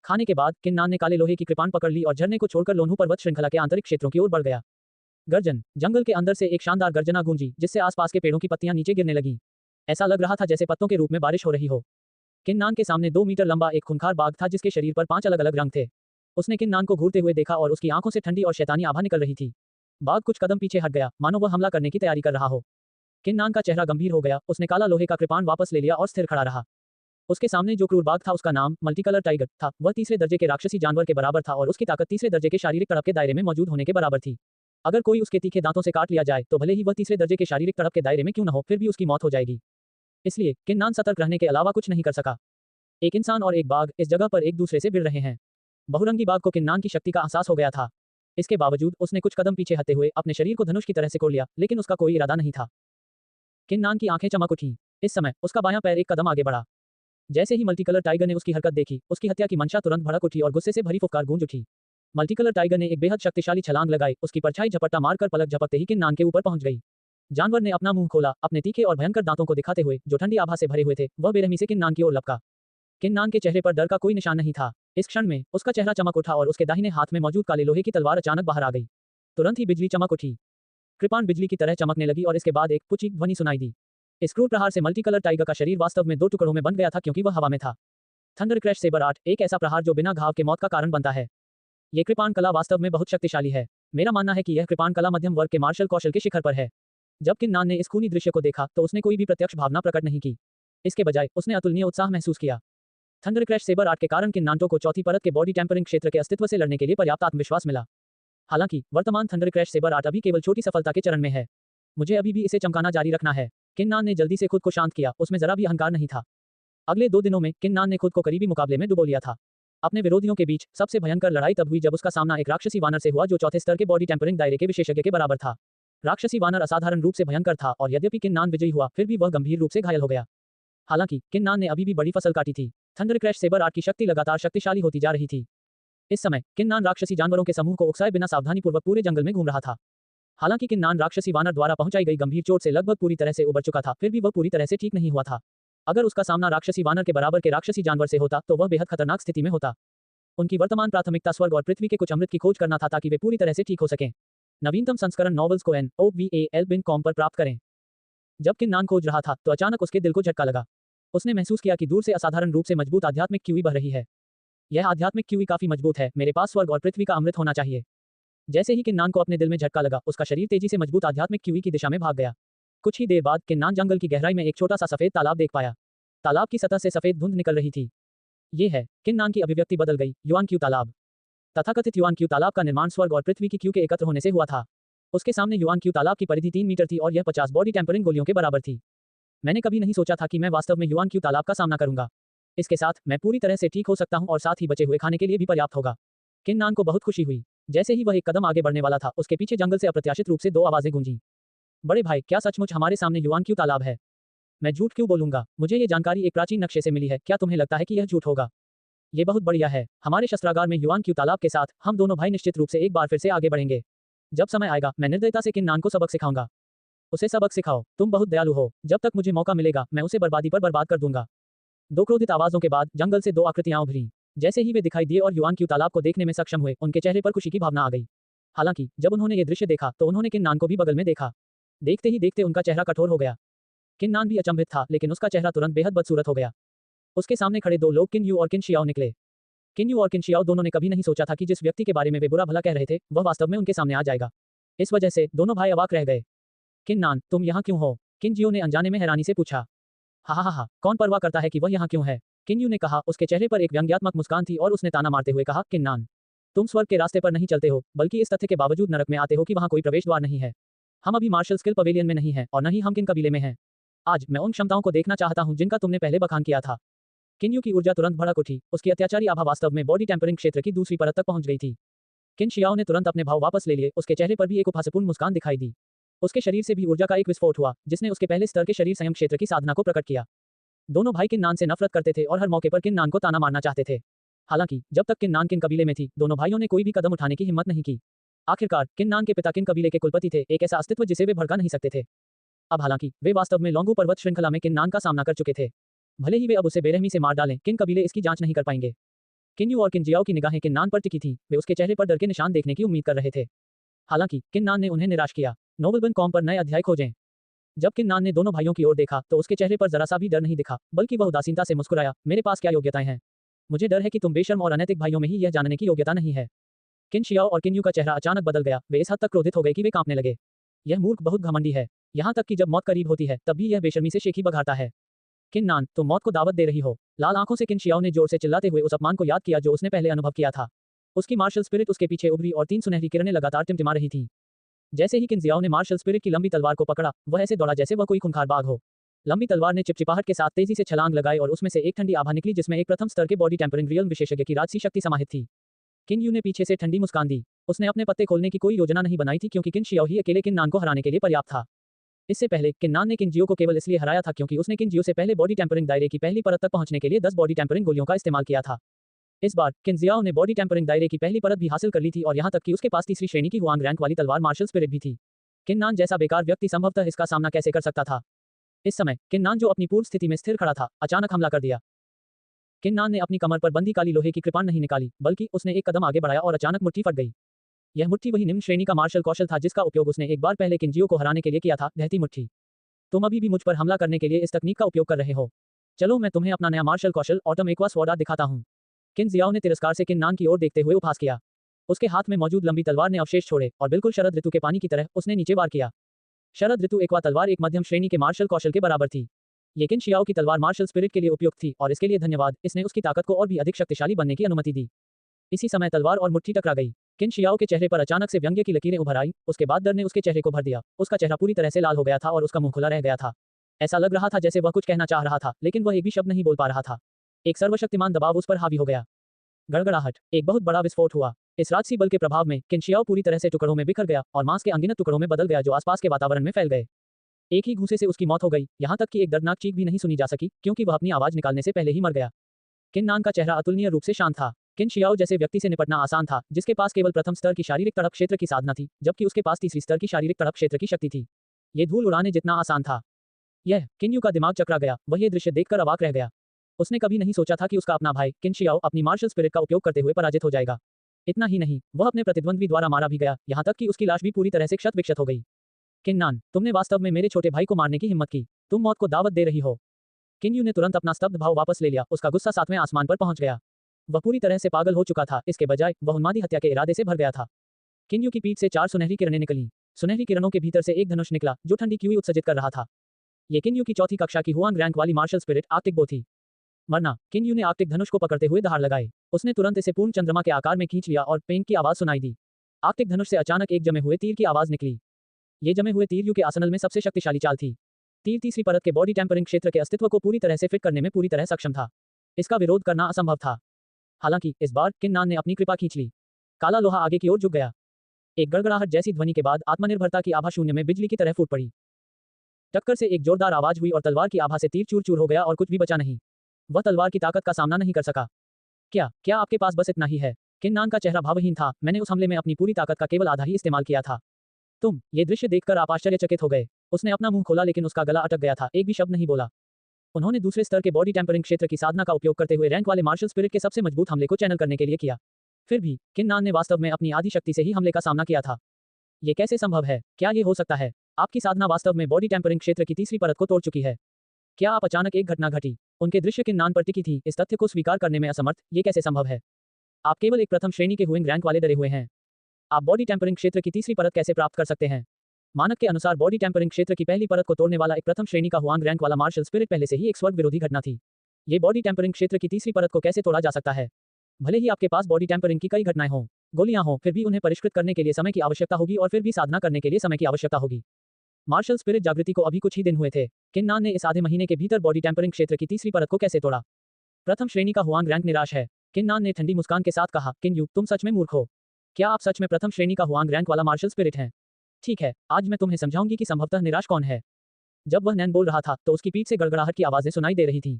खाने के बाद किन्नान ने काले लोहे की कृपाण पकड़ ली और झरने को छोड़कर लोन्हू पर्वत श्रृंखला के आंतरिक क्षेत्रों की ओर बढ़ गया। गर्जन, जंगल के अंदर से एक शानदार गर्जना गूंजी जिससे आसपास के पेड़ों की पत्तियां नीचे गिरने लगीं। ऐसा लग रहा था जैसे पत्तों के रूप में बारिश हो रही हो। किन्नान के सामने 2 मीटर लंबा एक खूंखार बाघ था जिसके शरीर पर 5 अलग अलग रंग थे। उसने किन्नान को घूरते हुए देखा और उसकी आंखों से ठंडी और शैतानी आभा निकल रही थी। बाघ कुछ कदम पीछे हट गया, मानो वह हमला करने की तैयारी कर रहा हो। किन्नान का चेहरा गंभीर हो गया, उसने काला लोहे का कृपाण वापस ले लिया और स्थिर खड़ा रहा। उसके सामने जो क्रूर बाघ था उसका नाम मल्टीकलर टाइगर था। वह तीसरे दर्जे के राक्षसी जानवर के बराबर था और उसकी ताकत तीसरे दर्जे के शारीरिक तड़प के दायरे में मौजूद होने के बराबर थी। अगर कोई उसके तीखे दांतों से काट लिया जाए तो भले ही वह तीसरे दर्जे के शारीरिक तड़प के दायरे में क्यों न हो, फिर भी उसकी मौत हो जाएगी। इसलिए किन्नान सतर्क रहने के अलावा कुछ नहीं कर सका। एक इंसान और एक बाघ इस जगह पर एक दूसरे से भिड़ रहे हैं। बहुरंगी बाघ को किन्नान की शक्ति का एहसास हो गया था। इसके बावजूद उसने कुछ कदम पीछे हटते हुए अपने शरीर को धनुष की तरह सिकोड़ लिया, लेकिन उसका कोई इरादा नहीं था। किन्नान की आंखें चमक उठीं। इस समय उसका बायां पैर एक कदम आगे बढ़ा। जैसे ही मल्टीकलर टाइगर ने उसकी हरकत देखी, उसकी हत्या की मंशा तुरंत भड़क उठी और गुस्से से भरी फुफकार गूंज उठी। मल्टीकलर टाइगर ने एक बेहद शक्तिशाली छलांग लगाई, उसकी परछाई झपट्टा मारकर पलक झपकते ही किन्नान के ऊपर पहुंच गई। जानवर ने अपना मुंह खोला, अपने तीखे और भयंकर दांतों को दिखाते हुए जो ठंडी आभा से भरे हुए थे, वह बेरहमी से किन्नान की ओर लपका। किन्नान के चेहरे पर डर का कोई निशान नहीं था। इस क्षण में उसका चेहरा चमक उठा और उसके दाहिने हाथ में मौजूद काले लोहे की तलवार अचानक बाहर आ गई। तुरंत ही बिजली चमक उठी। कृपाण बिजली की तरह चमकने लगी और इसके बाद एक पुची ध्वनि सुनाई दी। इस क्रूर प्रहार से मल्टीकलर टाइगर का शरीर वास्तव में 2 टुकड़ों में बन गया था क्योंकि वह हवा में था। थंडर क्रैश सेबर आर्ट, एक ऐसा प्रहार जो बिना घाव के मौत का कारण बनता है। ये कृपाण कला वास्तव में बहुत शक्तिशाली है। मेरा मानना है कि यह कृपाण कला मध्यम वर्ग के मार्शल कौशल के शिखर पर है। जब किन्नान ने इस खूनी दृश्य को देखा तो उसने कोई भी प्रत्यक्ष भावना प्रकट नहीं की। इसके बजाय उसने अतुलनीय उत्साह महसूस किया। थंडर क्रैश सेबर आर्ट के कारण किन्नान को चौथी परत के बॉडी टेम्परिंग क्षेत्र के अस्तित्व से लड़ने के लिए पर्याप्त आत्मविश्वास मिला। हालांकि वर्तमान थंडर क्रैश सेबर आर्ट अभी केवल छोटी सफलता के चरण में है। मुझे अभी भी इसे चमकाना जारी रखना है। किन्नान ने जल्दी से खुद को शांत किया, उसमें जरा भी अहंकार नहीं था। अगले 2 दिनों में किन्नान ने खुद को करीबी मुकाबले में डुबो लिया था। अपने विरोधियों के बीच सबसे भयंकर लड़ाई तब हुई जब उसका सामना एक राक्षसी वानर से हुआ जो चौथे स्तर के बॉडी टेम्परिंग दायरे के विशेषज्ञ के बराबर था। राक्षसी वानर असाधारण रूप से भयंकर था और यद्यपि किन्नान विजयी हुआ, फिर भी वह गंभीर रूप से घायल हो गया। हालांकि किन्नान ने अभी भी बड़ी फसल काटी थी। थंडर क्रैश सेबर आर्ट की शक्ति लगातार शक्तिशाली होती जा रही थी। इस समय किन्नान राक्षसी जानवरों के समूह को उकसाए बिना सावधानीपूर्वक पूरे जंगल में घूम रहा था। हालांकि किन्नान राक्षसी वानर द्वारा पहुंचाई गई गंभीर चोट से लगभग पूरी तरह से उबर चुका था, फिर भी वह पूरी तरह से ठीक नहीं हुआ था। अगर उसका सामना राक्षसी वानर के बराबर के राक्षसी जानवर से होता तो वह बेहद खतरनाक स्थिति में होता। उनकी वर्तमान प्राथमिकता स्वर्ग और पृथ्वी के कुछ अमृत की खोज करना था ताकि वे पूरी तरह से ठीक हो सकें। नवीनतम संस्करण नॉवेल्स को NOVAL.com पर प्राप्त करें। जब किन्नान खोज रहा था तो अचानक उसके दिल को झटका लगा। उसने महसूस किया कि दूर से असाधारण रूप से मजबूत आध्यात्मिक क्यूई बह रही है। यह आध्यात्मिक क्यूई काफी मजबूत है, मेरे पास स्वर्ग और पृथ्वी का अमृत होना चाहिए। जैसे ही किन्नान को अपने दिल में झटका लगा, उसका शरीर तेजी से मजबूत आध्यात्मिक क्यूई की दिशा में भाग गया। कुछ ही देर बाद किन्नान जंगल की गहराई में एक छोटा सा सफेद तालाब देख पाया। तालाब की सतह से सफेद धुंध निकल रही थी। ये है, किन्नान की अभिव्यक्ति बदल गई। युआन क्यू तालाब। तथाकथित युआन क्यू तालाब का निर्माण स्वर्ग और पृथ्वी की क्यू के एकत्र होने से हुआ था। उसके सामने युआन क्यू तालाब की परिधि 3 मीटर थी और यह 50 बॉडी टेम्परिंग गोलियों के बराबर थी। मैंने कभी नहीं सोचा था कि मैं वास्तव में युआन क्यू तालाब का सामना करूंगा। इसके साथ मैं पूरी तरह से ठीक हो सकता हूं और साथ ही बचे हुए खाने के लिए भी पर्याप्त होगा। किन्नान को बहुत खुशी हुई। जैसे ही वह एक कदम आगे बढ़ने वाला था, उसके पीछे जंगल से अप्रत्याशित रूप से 2 आवाजें गूंजी। बड़े भाई, क्या सचमुच हमारे सामने युआन क्यू तालाब है? मैं झूठ क्यों बोलूंगा? मुझे ये जानकारी एक प्राचीन नक्शे से मिली है। क्या तुम्हें लगता है कि यह झूठ होगा? ये बहुत बढ़िया है। हमारे शस्त्रागार में युआन क्यू तालाब के साथ हम दोनों भाई निश्चित रूप से एक बार फिर से आगे बढ़ेंगे। जब समय आएगा मैं निर्दयता से किन्नान को सबक सिखाऊंगा। उसे सबक सिखाओ। तुम बहुत दयालु हो। जब तक मुझे मौका मिलेगा मैं उसे बर्बादी पर बर्बाद कर दूंगा। 2 क्रोधित आवाजों के बाद जंगल से 2 आकृतियां उभरी। जैसे ही वे दिखाई दिए और युआन क्यू तालाब को देखने में सक्षम हुए, उनके चेहरे पर खुशी की भावना आ गई। हालांकि जब उन्होंने ये दृश्य देखा तो उन्होंने किन्नान को भी बगल में देखा। देखते ही देखते उनका चेहरा कठोर हो गया। किन्नान भी अचंभित था, लेकिन उसका चेहरा तुरंत बेहद बदसूरत हो गया। उसके सामने खड़े 2 लोग किन यू और किन शियाओ निकले। किन यू और किन शियाओ दोनों ने कभी नहीं सोचा था कि जिस व्यक्ति के बारे में वे बुरा भला कह रहे थे वह वास्तव में उनके सामने आ जाएगा। इस वजह से दोनों भाई अवाक रह गए। किन्नान, तुम यहाँ क्यों हो? किन जियो ने अनजाने में हैरानी से पूछा। हा, कौन परवाह करता है कि वह यहाँ क्यों है? किन यू ने कहा। उसके चेहरे पर एक व्यंग्यात्मक मुस्कान थी और उसने ताना मारते हुए कहा, किन्नान, तुम स्वर्ग के रास्ते पर नहीं चलते हो, बल्कि इस तथ्य के बावजूद नरक में आते हो कि वहाँ कोई प्रवेश द्वार नहीं है। हम अभी मार्शल स्किल पवेलियन में नहीं हैं और न ही हम किन कबीले में हैं। आज मैं उन क्षमताओं को देखना चाहता हूँ जिनका तुमने पहले बखान किया था। किन यू की ऊर्जा तुरंत भड़क उठी। उसकी अत्याचारी आभा वास्तव में बॉडी टेम्परिंग क्षेत्र की दूसरी परत तक पहुंच गई थी। किन शियाओ ने तुरंत अपने भाव वापस ले लिए। उसके चेहरे पर भी एक उपहासपूर्ण मुस्कान दिखाई दी। उसके शरीर से भी ऊर्जा का एक विस्फोट हुआ, जिसने उसके पहले स्तर के शरीर संयम क्षेत्र की साधना को प्रकट किया। दोनों भाई किन्नान से नफरत करते थे और हर मौके पर किन्नान को ताना मारना चाहते थे। हालांकि जब तक किन्नान किन कबीले में थी, दोनों भाइयों ने कोई भी कदम उठाने की हिम्मत नहीं की। आखिरकार किन्नान के पिता किन कबीले के कुलपति थे, एक ऐसा अस्तित्व जिसे वे भड़का नहीं सकते थे। अब हालांकि वे वास्तव में लोंगू पर्वत श्रृंखला में किन्नान का सामना कर चुके थे। भले ही वे अब उसे बेरहमी से मार डालें, किन कबीले इसकी जांच नहीं कर पाएंगे। किन्यू और किनजियाओ की निगाहें किन्नान पर टिकी थी, वे उसके चेहरे पर डर के निशान देखने की उम्मीद कर रहे थे। हालांकि किन्नान ने उन्हें निराश किया। नोबलबन कॉम पर नए अध्याय खोजें। जब किन्नान ने दोनों भाइयों की ओर देखा तो उसके चेहरे पर जरा सा भी डर नहीं दिखा, बल्कि वह उदासीनता से मुस्कुराया। मेरे पास क्या योग्यताएं हैं? मुझे डर है कि तुम बेशर्म और अनैतिक भाइयों में ही यह जानने की योग्यता नहीं है। किन शियाओ और किन्यू का चेहरा अचानक बदल गया। वे इस हद तक क्रोधित हो गए कि वे कांपने लगे। यह मूर्ख बहुत घमंडी है। यहाँ तक कि जब मौत करीब होती है तब भी यह बेशर्मी से शेखी बघारता है। किन्नान, तुम मौत को दावत दे रही हो। लाल आंखों से किन शियाओ ने जोर से चिल्लाते हुए उस अपमान को याद किया जो उसने पहले अनुभव किया था। उसकी मार्शल स्पिरिट उसके पीछे उभरी और 3 सुनहरी किरणें लगातार टिमटिमा रही थीं। जैसे ही किन जियाओ ने मार्शल स्पिरिट की लंबी तलवार को पकड़ा, वह ऐसे दौड़ा जैसे वह कोई खूंखार बाघ हो। लंबी तलवार ने चिपचिपाहट के साथ तेजी से छलांग लगाई और उसमें से एक ठंडी आभा निकली जिसमें एक प्रथम स्तर के बॉडी टेम्परिंग रियल विशेषज्ञ की राजसी शक्ति समाहित थी। किन यू ने पीछे से ठंडी मुस्कान दी। उसने अपने पत्ते खोलने की कोई योजना नहीं बनाई थी क्योंकि किन शियाओ ही अकेले किन्नान को हराने के लिए पर्याप्त था। इससे पहले किन्नान ने किनजियो को केवल इसलिए हराया था क्योंकि उसने किनजियो से पहले बॉडी टेम्परिंग दायरे की पहली परत तक पहुंचने के लिए 10 बॉडी टेम्परिंग गोलियों का इस्तेमाल किया था। इस बार किनजियाओ ने बॉडी टेम्परिंग दायरे की पहली परत भी हासिल कर ली थी और यहां तक कि उसके पास तीसरी श्रेणी की हुआंग रैंक वाली तलवार मार्शल स्पिरिट भी थी। किन्नान जैसा बेकार व्यक्ति संभवतः इसका सामना कैसे कर सकता था? इस समय किन्नान जो अपनी पूर्व स्थिति में स्थिर खड़ा था, अचानक हमला कर दिया। किन्नान ने अपनी कमर पर बंधी काली लोहे की कृपाण नहीं निकाली, बल्कि उसने एक कदम आगे बढ़ाया और अचानक मुट्ठी फट गई। यह मुट्ठी वही निम्न श्रेणी का मार्शल कौशल था जिसका उपयोग उसने एक बार पहले किनजियो को हराने के लिए किया था, ढहती मुट्ठी। तुम अभी भी मुझ पर हमला करने के लिए इस तकनीक का उपयोग कर रहे हो। चलो मैं तुम्हें अपना नया मार्शल कौशल ऑटम एक्वा स्वॉर्ड दिखाता हूँ। किन जियाओ ने तिरस्कार से किन्नान की ओर देखते हुए उपहास किया। उसके हाथ में मौजूद लंबी तलवार ने अवशेष छोड़े और बिल्कुल शरद ऋतु के पानी की तरह उसने नीचे वार किया। शरद ऋतु एक्वा तलवार एक मध्यम श्रेणी के मार्शल कौशल के बराबर थी। ये किन शियाओ की तलवार मार्शल स्पिरिट के लिए उपयुक्त थी और इसके लिए धन्यवाद, इसने उसकी ताकत को और भी अधिक शक्तिशाली बनने की अनुमति दी। इसी समय तलवार और मुट्ठी टकरा गई। किन शियाओ के चेहरे पर अचानक से व्यंग्य की लकीरें उभर आई। उसके बाद डर ने उसके चेहरे को भर दिया। उसका चेहरा पूरी तरह से लाल हो गया था और उसका मुंह खुला रह गया था। ऐसा लग रहा था जैसे वह कुछ कहना चाह रहा था, लेकिन वह एक भी शब्द नहीं बोल पा रहा था। एक सर्वशक्तिमान दबाव उस पर हावी हो गया। गड़गड़ाहट, एक बहुत बड़ा विस्फोट हुआ। इस राजसी बल के प्रभाव में किन शियाओ पूरी तरह से टुकड़ों में बिखर गया और मांस के अनगिनत टुकड़ों में बदल गया जो आसपास के वातावरण में फैल गए। एक ही घूंसे से उसकी मौत हो गई, यहाँ तक कि एक दर्दनाक चीख भी नहीं सुनी जा सकी क्योंकि वह अपनी आवाज निकालने से पहले ही मर गया। किन्नान का चेहरा अतुलनीय रूप से शांत था। किन शियाओ जैसे व्यक्ति से निपटना आसान था जिसके पास केवल प्रथम स्तर की शारीरिक तड़प क्षेत्र की साधना थी, जबकि उसके पास तीसरी स्तर की शारीरिक तड़प क्षेत्र की शक्ति थी। ये धूल उड़ाने जितना आसान था। यह किन्यू का दिमाग चकरा गया। वह ये दृश्य देखकर अवाक रह गया। उसने कभी नहीं सोचा था कि उसका अपना भाई किन शियाओ अपनी मार्शल स्पिरिट का उपयोग करते हुए पराजित हो जाएगा। इतना ही नहीं, वह अपने प्रतिद्वंद्वी द्वारा मारा भी गया, यहाँ तक कि उसकी लाश भी पूरी तरह से क्षत विक्षत हो गई। किन्नान, तुमने वास्तव में मेरे छोटे भाई को मारने की हिम्मत की। तुम मौत को दावत दे रही हो। किन्यू ने तुरंत अपना स्तब्ध भाव वापस ले लिया। उसका गुस्सा 7वें आसमान पर पहुंच गया। वह पूरी तरह से पागल हो चुका था, इसके बजाय वह उन्मादी हत्या के इरादे से भर गया था। किन्यू की पीठ से 4 सुनहरी किरणें निकलीं। सुनहरी किरणों के भीतर से एक धनुष निकला जो ठंडी क्यूई उत्सर्जित कर रहा था। ये किन्यू की चौथी कक्षा की हुआंग रैंक वाली मार्शल स्पिरिट आर्कटिक बो थी। मरना, किन्यू ने आर्कटिक धनुष को पकड़ते हुए दहाड़ लगाए। उसने तुरंत इसे पूर्ण चंद्रमा के आकार में खींच लिया और पेंग की आवाज सुनाई दी। आर्कटिक धनुष से अचानक एक जमे हुए तीर की आवाज निकली। ये जमे हुए तीर यू के आर्सेनल में सबसे शक्तिशाली चाल थी। तीर तीसरी परत के बॉडी टेम्परिंग क्षेत्र के अस्तित्व को पूरी तरह से फिट करने में पूरी तरह सक्षम था। इसका विरोध करना असंभव था। हालांकि इस बार किन्नान ने अपनी कृपा खींच ली। काला लोहा आगे की ओर झुक गया। एक गड़गड़ाहट जैसी ध्वनि के बाद आत्मनिर्भरता की आभा शून्य में बिजली की तरह फूट पड़ी। टक्कर से एक जोरदार आवाज हुई और तलवार की आभा से तीर चूर चूर हो गया और कुछ भी बचा नहीं। वह तलवार की ताकत का सामना नहीं कर सका। क्या आपके पास बस इतना ही है? किन्नान का चेहरा भावहीन था। मैंने उस हमले में अपनी पूरी ताकत का केवल आधा ही इस्तेमाल किया था। ये दृश्य देखकर आप आश्चर्यचकित हो गए। उसने अपना मुंह खोला लेकिन उसका गला अटक गया था, एक भी शब्द नहीं बोला। उन्होंने दूसरे स्तर के बॉडी टेम्परिंग क्षेत्र की साधना का उपयोग करते हुए रैंक वाले मार्शल स्पिरिट के सबसे मजबूत हमले को चैनल करने के लिए किया। फिर भी किन्नान ने वास्तव में अपनी आधी शक्ति से ही हमले का सामना किया था। ये कैसे संभव है? क्या ये हो सकता है? आपकी साधना वास्तव में बॉडी टेम्परिंग क्षेत्र की तीसरी परत को तोड़ चुकी है। क्या आप अचानक एक घटना घटी? उनके दृश्य किन्नान पर टिकी थी, इस तथ्य को स्वीकार करने में असमर्थ। ये कैसे संभव है? आप केवल एक प्रथम श्रेणी के हुइंग रैंक वाले डरे हुए हैं। आप बॉडी टेम्परिंग क्षेत्र की तीसरी परत कैसे प्राप्त कर सकते हैं? मानक के अनुसार बॉडी टेम्परिंग क्षेत्र की पहली परत को तोड़ने वाला एक प्रथम श्रेणी का हुआंग रैंक वाला मार्शल स्पिरिट पहले से ही एक स्वर्ग विरोधी घटना थी। ये बॉडी टेम्परिंग क्षेत्र की तीसरी परत को कैसे तोड़ा जा सकता है? भले ही आपके पास बॉडी टेम्परिंग की कई घटनाएं हों, गोलियां हों, फिर भी उन्हें परिष्कृत करने के लिए समय की आवश्यकता होगी और फिर भी साधना करने के लिए समय की आवश्यकता होगी। मार्शल स्पिरिट जागृति को अभी कुछ ही दिन हुए थे। किन्नान ने इस आधे महीने के भीतर बॉडी टेम्परिंग क्षेत्र की तीसरी परत को कैसे तोड़ा? प्रथम श्रेणी का हुआंग रैंक निराश है। किन्नान ने ठंडी मुस्कान के साथ कहा, किन्यू, तुम सच में मूर्ख हो। क्या आप सच में प्रथम श्रेणी का हुआंग रैंक वाला मार्शल स्पिरिट हैं? ठीक है, आज मैं तुम्हें समझाऊंगी कि संभवतः निराश कौन है। जब वह नैन बोल रहा था तो उसकी पीठ से गड़गड़ाहट की आवाजें सुनाई दे रही थीं।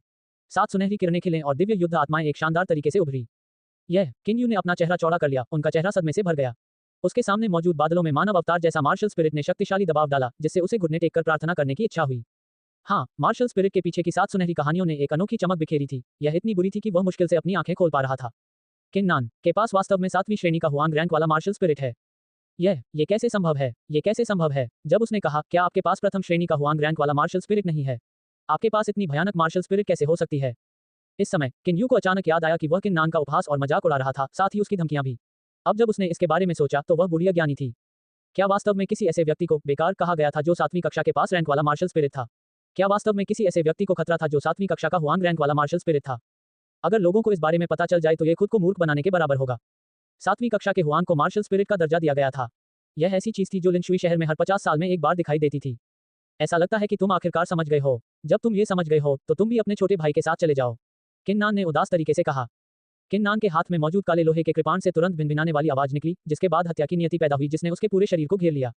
7 सुनहरी किरणें खिलें और दिव्य युद्ध आत्माएं एक शानदार तरीके से उभरी। यह किन्यू ने अपना चेहरा चौड़ा कर लिया, उनका चेहरा सदमे से भर गया। उसके सामने मौजूद बादलों में मानव अवतार जैसा मार्शल स्पिरिट ने शक्तिशाली दबाव डाला, जिससे उसे घुटने टेककर प्रार्थना करने की इच्छा हुई। हाँ, मार्शल स्पिरिट के पीछे की 7 सुनहरी कहानियों ने एक अनोखी चमक बिखेरी थी। यह इतनी बुरी थी कि वह मुश्किल से अपनी आंखें खोल पा रहा था। किन्नान के पास वास्तव में 7वीं श्रेणी का हुआंग रैंक वाला मार्शल स्पिरिट है। ये कैसे संभव है? ये कैसे संभव है? जब उसने कहा, क्या आपके पास प्रथम श्रेणी का हुआंग रैंक वाला मार्शल स्पिरिट नहीं है? आपके पास इतनी भयानक मार्शल स्पिरिट कैसे हो सकती है? इस समय किन्यू को अचानक याद आया कि वह किन्नान का उपहास और मजाक उड़ा रहा था, साथ ही उसकी धमकियां भी। अब जब उसने इसके बारे में सोचा तो वह बुढ़िया ज्ञानी थी। क्या वास्तव में किसी ऐसे व्यक्ति को बेकार कहा गया था जो 7वीं कक्षा के पास रैंक वाला मार्शल स्पिरिट था? क्या वास्तव में किसी ऐसे व्यक्ति को खतरा था जो 7वीं कक्षा का हुआंग रैंक वाला मार्शल स्पिरिट था? अगर लोगों को इस बारे में पता चल जाए तो ये खुद को मूर्ख बनाने के बराबर होगा। 7वीं कक्षा के हुआंग को मार्शल स्पिरिट का दर्जा दिया गया था। यह ऐसी चीज थी जो लिनशुई शहर में हर 50 साल में एक बार दिखाई देती थी। ऐसा लगता है कि तुम आखिरकार समझ गए हो। जब तुम ये समझ गए हो तो तुम भी अपने छोटे भाई के साथ चले जाओ, किन्नान ने उदास तरीके से कहा। किन्नान के हाथ में मौजूद काले लोहे के कृपाण से तुरंत भिनभिनाने वाली आवाज निकली, जिसके बाद हत्या की नियति पैदा हुई जिसने उसके पूरे शरीर को घेर लिया।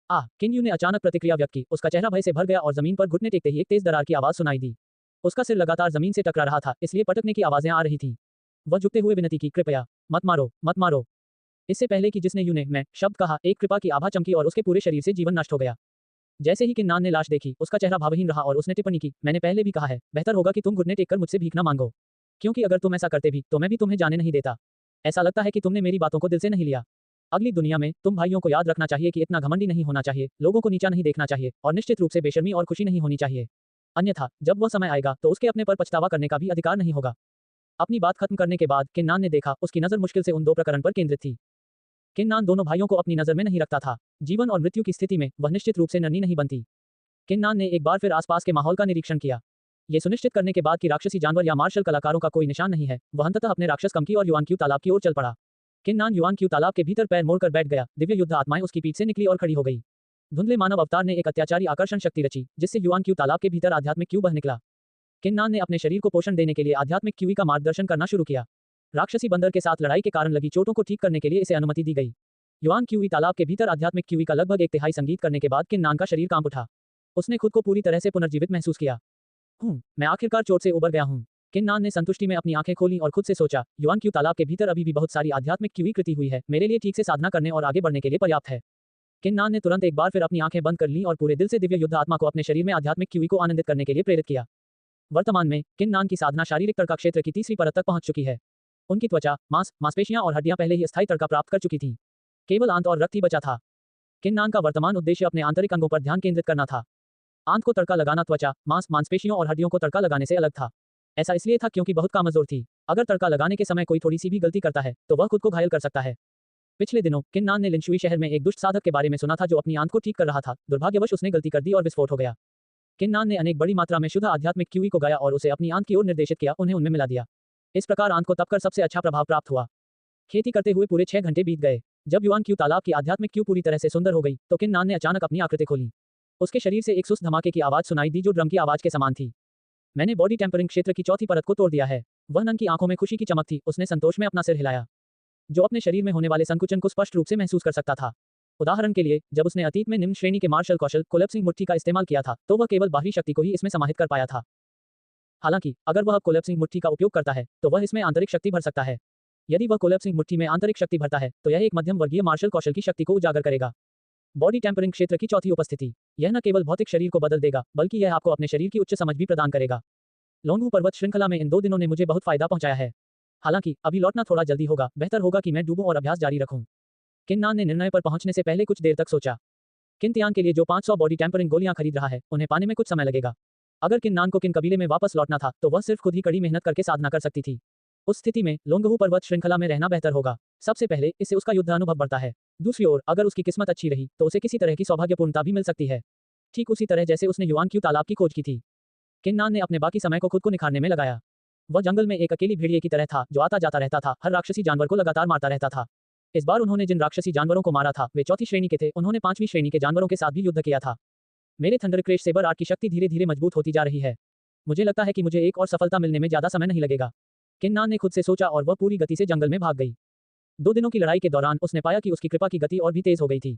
किन्यू ने अचानक प्रतिक्रिया व्यक्त की। उसका चेहरा भय से भर गया और जमीन पर घुटने टेकते ही एक तेज दरार की आवाज सुनाई दी। उसका सिर लगातार जमीन से टकरा रहा था, इसलिए पटकने की आवाजें आ रही थीं। वह झुकते हुए विनती की, कृपया मत मारो, मत मारो। इससे पहले कि जिसने यूने मैं शब्द कहा, एक कृपा की आभा चमकी और उसके पूरे शरीर से जीवन नष्ट हो गया। जैसे ही किन्नान ने लाश देखी, उसका चेहरा भावहीन रहा और उसने टिप्पणी की, मैंने पहले भी कहा है, बेहतर होगा कि तुम घुटने टेककर मुझसे भीख न मांगो, क्योंकि अगर तुम ऐसा करते भी तो मैं भी तुम्हें जाने नहीं देता। ऐसा लगता है कि तुमने मेरी बातों को दिल से नहीं लिया। अगली दुनिया में तुम भाइयों को याद रखना चाहिए कि इतना घमंडी नहीं होना चाहिए, लोगों को नीचा नहीं देखना चाहिए और निश्चित रूप से बेशर्मी और खुशी नहीं होनी चाहिए। अन्यथा जब वह समय आएगा तो उसके अपने पर पछतावा करने का भी अधिकार नहीं होगा। अपनी बात खत्म करने के बाद किन्नान ने देखा, उसकी नजर मुश्किल से उन 2 प्रकरण पर केंद्रित थी। किन्नान दोनों भाइयों को अपनी नजर में नहीं रखता था। जीवन और मृत्यु की स्थिति में वह निश्चित रूप से नरनी नहीं बनती। किन्नान ने एक बार फिर आसपास के माहौल का निरीक्षण किया। ये सुनिश्चित करने के बाद कि राक्षसी जानवर या मार्शल कलाकारों का कोई निशान नहीं है, वह अंततः अपने राक्षस कमकी और युआनक्यू तालाब की ओर चल पड़ा। किन्नान युआनक्यू तालाब के भीतर पैर मोड़कर बैठ गया। दिव्य युद्ध आत्माएं उसकी पीठ से निकली और खड़ी हो गई। धुंधले मानव अवतार ने एक अत्याचारी आकर्षण शक्ति रची, जिससे युआनक्यू तालाब के भीतर आध्यात्मिक क्यू बह निकला। किन्नान ने अपने शरीर को पोषण देने के लिए आध्यात्मिक क्यूई का मार्गदर्शन करना शुरू किया। राक्षसी बंदर के साथ लड़ाई के कारण लगी चोटों को ठीक करने के लिए इसे अनुमति दी गई। युआनक्यूई तालाब के भीतर आध्यात्मिक क्यूई का लगभग 1/3 संगीत करने के बाद किन्नान का शरीर कांप उठा। उसने खुद को पूरी तरह से पुनर्जीवित महसूस किया। मैं आखिरकार चोट से उबर गया हूँ। किन्नान ने संतुष्टि में अपनी आंखें खोली और खुद से सोचा, युआनक्यू तालाब के भीतर अभी भी बहुत सारी आध्यात्मिक क्यूई कृति हुई है, मेरे लिए ठीक से साधना करने और आगे बढ़ने के लिए पर्याप्त है। किन्नान ने तुरंत एक बार फिर अपनी आंखें बंद कर ली और पूरे दिल से दिव्य युद्ध आत्मा को अपने शरीर में आध्यात्मिक क्यूई को आनंदित करने के लिए प्रेरित किया। वर्तमान में किन्नान की साधना शारीरिक तड़का क्षेत्र की 3री परत तक पहुंच चुकी है। उनकी त्वचा, मांसपेशियां और हड्डियां पहले ही अस्थायी तड़का प्राप्त कर चुकी थीं। केवल आंत और रक्त ही बचा था। किन्नान का वर्तमान उद्देश्य अपने आंतरिक अंगों पर ध्यान केंद्रित करना था। आंत को तड़का लगाना त्वचा, मांसपेशियों और हड्डियों को तड़का लगाने से अलग था। ऐसा इसलिए था क्योंकि बहुत कमजोर थी। अगर तड़का लगाने के समय कोई थोड़ी सी भी गलती करता है तो वह खुद को घायल कर सकता है। पिछले दिनों किन्नान ने लिनशुई शहर में एक दुष्ट साधक के बारे में सुना था जो अपनी आंत को ठीक कर रहा था। दुर्भाग्यवश उसने गलती कर दी और विस्फोट हो गया। किन्नान ने अनेक बड़ी मात्रा में शुद्ध आध्यात्मिक क्यूई को गाया और उसे अपनी आंत की ओर निर्देशित किया, उन्हें उनमें मिला दिया। इस प्रकार आंत को तपकर सबसे अच्छा प्रभाव प्राप्त हुआ। खेती करते हुए पूरे 6 घंटे बीत गए। जब युआनक्यू तालाब की आध्यात्मिक क्यू पूरी तरह से सुंदर हो गई तो किन्नान ने अचानक अपनी आकृति खोली। उसके शरीर से एक सुस्त धमाके की आवाज सुनाई दी जो ड्रम की आवाज के समान थी। मैंने बॉडी टेम्परिंग क्षेत्र की 4थी परत को तोड़ दिया है। वह नन की आंखों में खुशी की चमक थी। उसने संतोष में अपना सिर हिलाया, जो अपने शरीर में होने वाले संकुचन को स्पष्ट रूप से महसूस कर सकता था। उदाहरण के लिए, जब उसने अतीत में निम्न श्रेणी के मार्शल कौशल कोलैप्सिंग मुट्ठी का इस्तेमाल किया था तो वह केवल बाहरी शक्ति को ही इसमें समाहित कर पाया था। हालांकि अगर वह कोलैप्सिंग मुट्ठी का उपयोग करता है तो वह इसमें आंतरिक शक्ति भर सकता है। यदि वह कोलैप्सिंग मुट्ठी में आंतरिक शक्ति भरता है तो यह एक मध्यम वर्गीय मार्शल कौशल की शक्ति को उजागर करेगा। बॉडी टेम्परिंग क्षेत्र की 4थी उपस्थिति, यह न केवल भौतिक शरीर को बदल देगा बल्कि यह आपको अपने शरीर की उच्च समझ भी प्रदान करेगा। लोंगू पर्वत श्रृंखला में इन 2 दिनों ने मुझे बहुत फायदा पहुंचाया है। हालांकि अभी लौटना थोड़ा जल्दी होगा, बेहतर होगा कि मैं डूबूं और अभ्यास जारी रखूं। किन्नान ने निर्णय पर पहुंचने से पहले कुछ देर तक सोचा। किन्तियान के लिए जो 500 बॉडी टेम्परिंग गोलियां खरीद रहा है, उन्हें पाने में कुछ समय लगेगा। अगर किन्नान को किन कबीले में वापस लौटना था तो वह सिर्फ खुद ही कड़ी मेहनत करके साधना कर सकती थी। उस स्थिति में लोंगहू पर्वत श्रृंखला में रहना बेहतर होगा। सबसे पहले इससे उसका युद्ध अनुभव बढ़ता है। दूसरी ओर अगर उसकी किस्मत अच्छी रही तो उसे किसी तरह की सौभाग्यपूर्णता भी मिल सकती है, ठीक उसी तरह जैसे उसने युआनक्यू तालाब की खोज की थी। किन्नान ने अपने बाकी समय को खुद को निखारने में लगाया। वह जंगल में एक अकेली भेड़िए की तरह था जो आता जाता रहता था, हर राक्षसी जानवर को लगातार मारता रहता था। इस बार उन्होंने जिन राक्षसी जानवरों को मारा था वे 4थी श्रेणी के थे। उन्होंने 5वीं श्रेणी के जानवरों के साथ भी युद्ध किया था। मेरे थंडरक्रेश सेबर आर्ट की शक्ति धीरे धीरे मजबूत होती जा रही है। मुझे लगता है कि मुझे एक और सफलता मिलने में ज्यादा समय नहीं लगेगा। किन्नान ने खुद से सोचा और वह पूरी गति से जंगल में भाग गई। 2 दिनों की लड़ाई के दौरान उसने पाया कि उसकी कृपा की गति और भी तेज हो गई थी।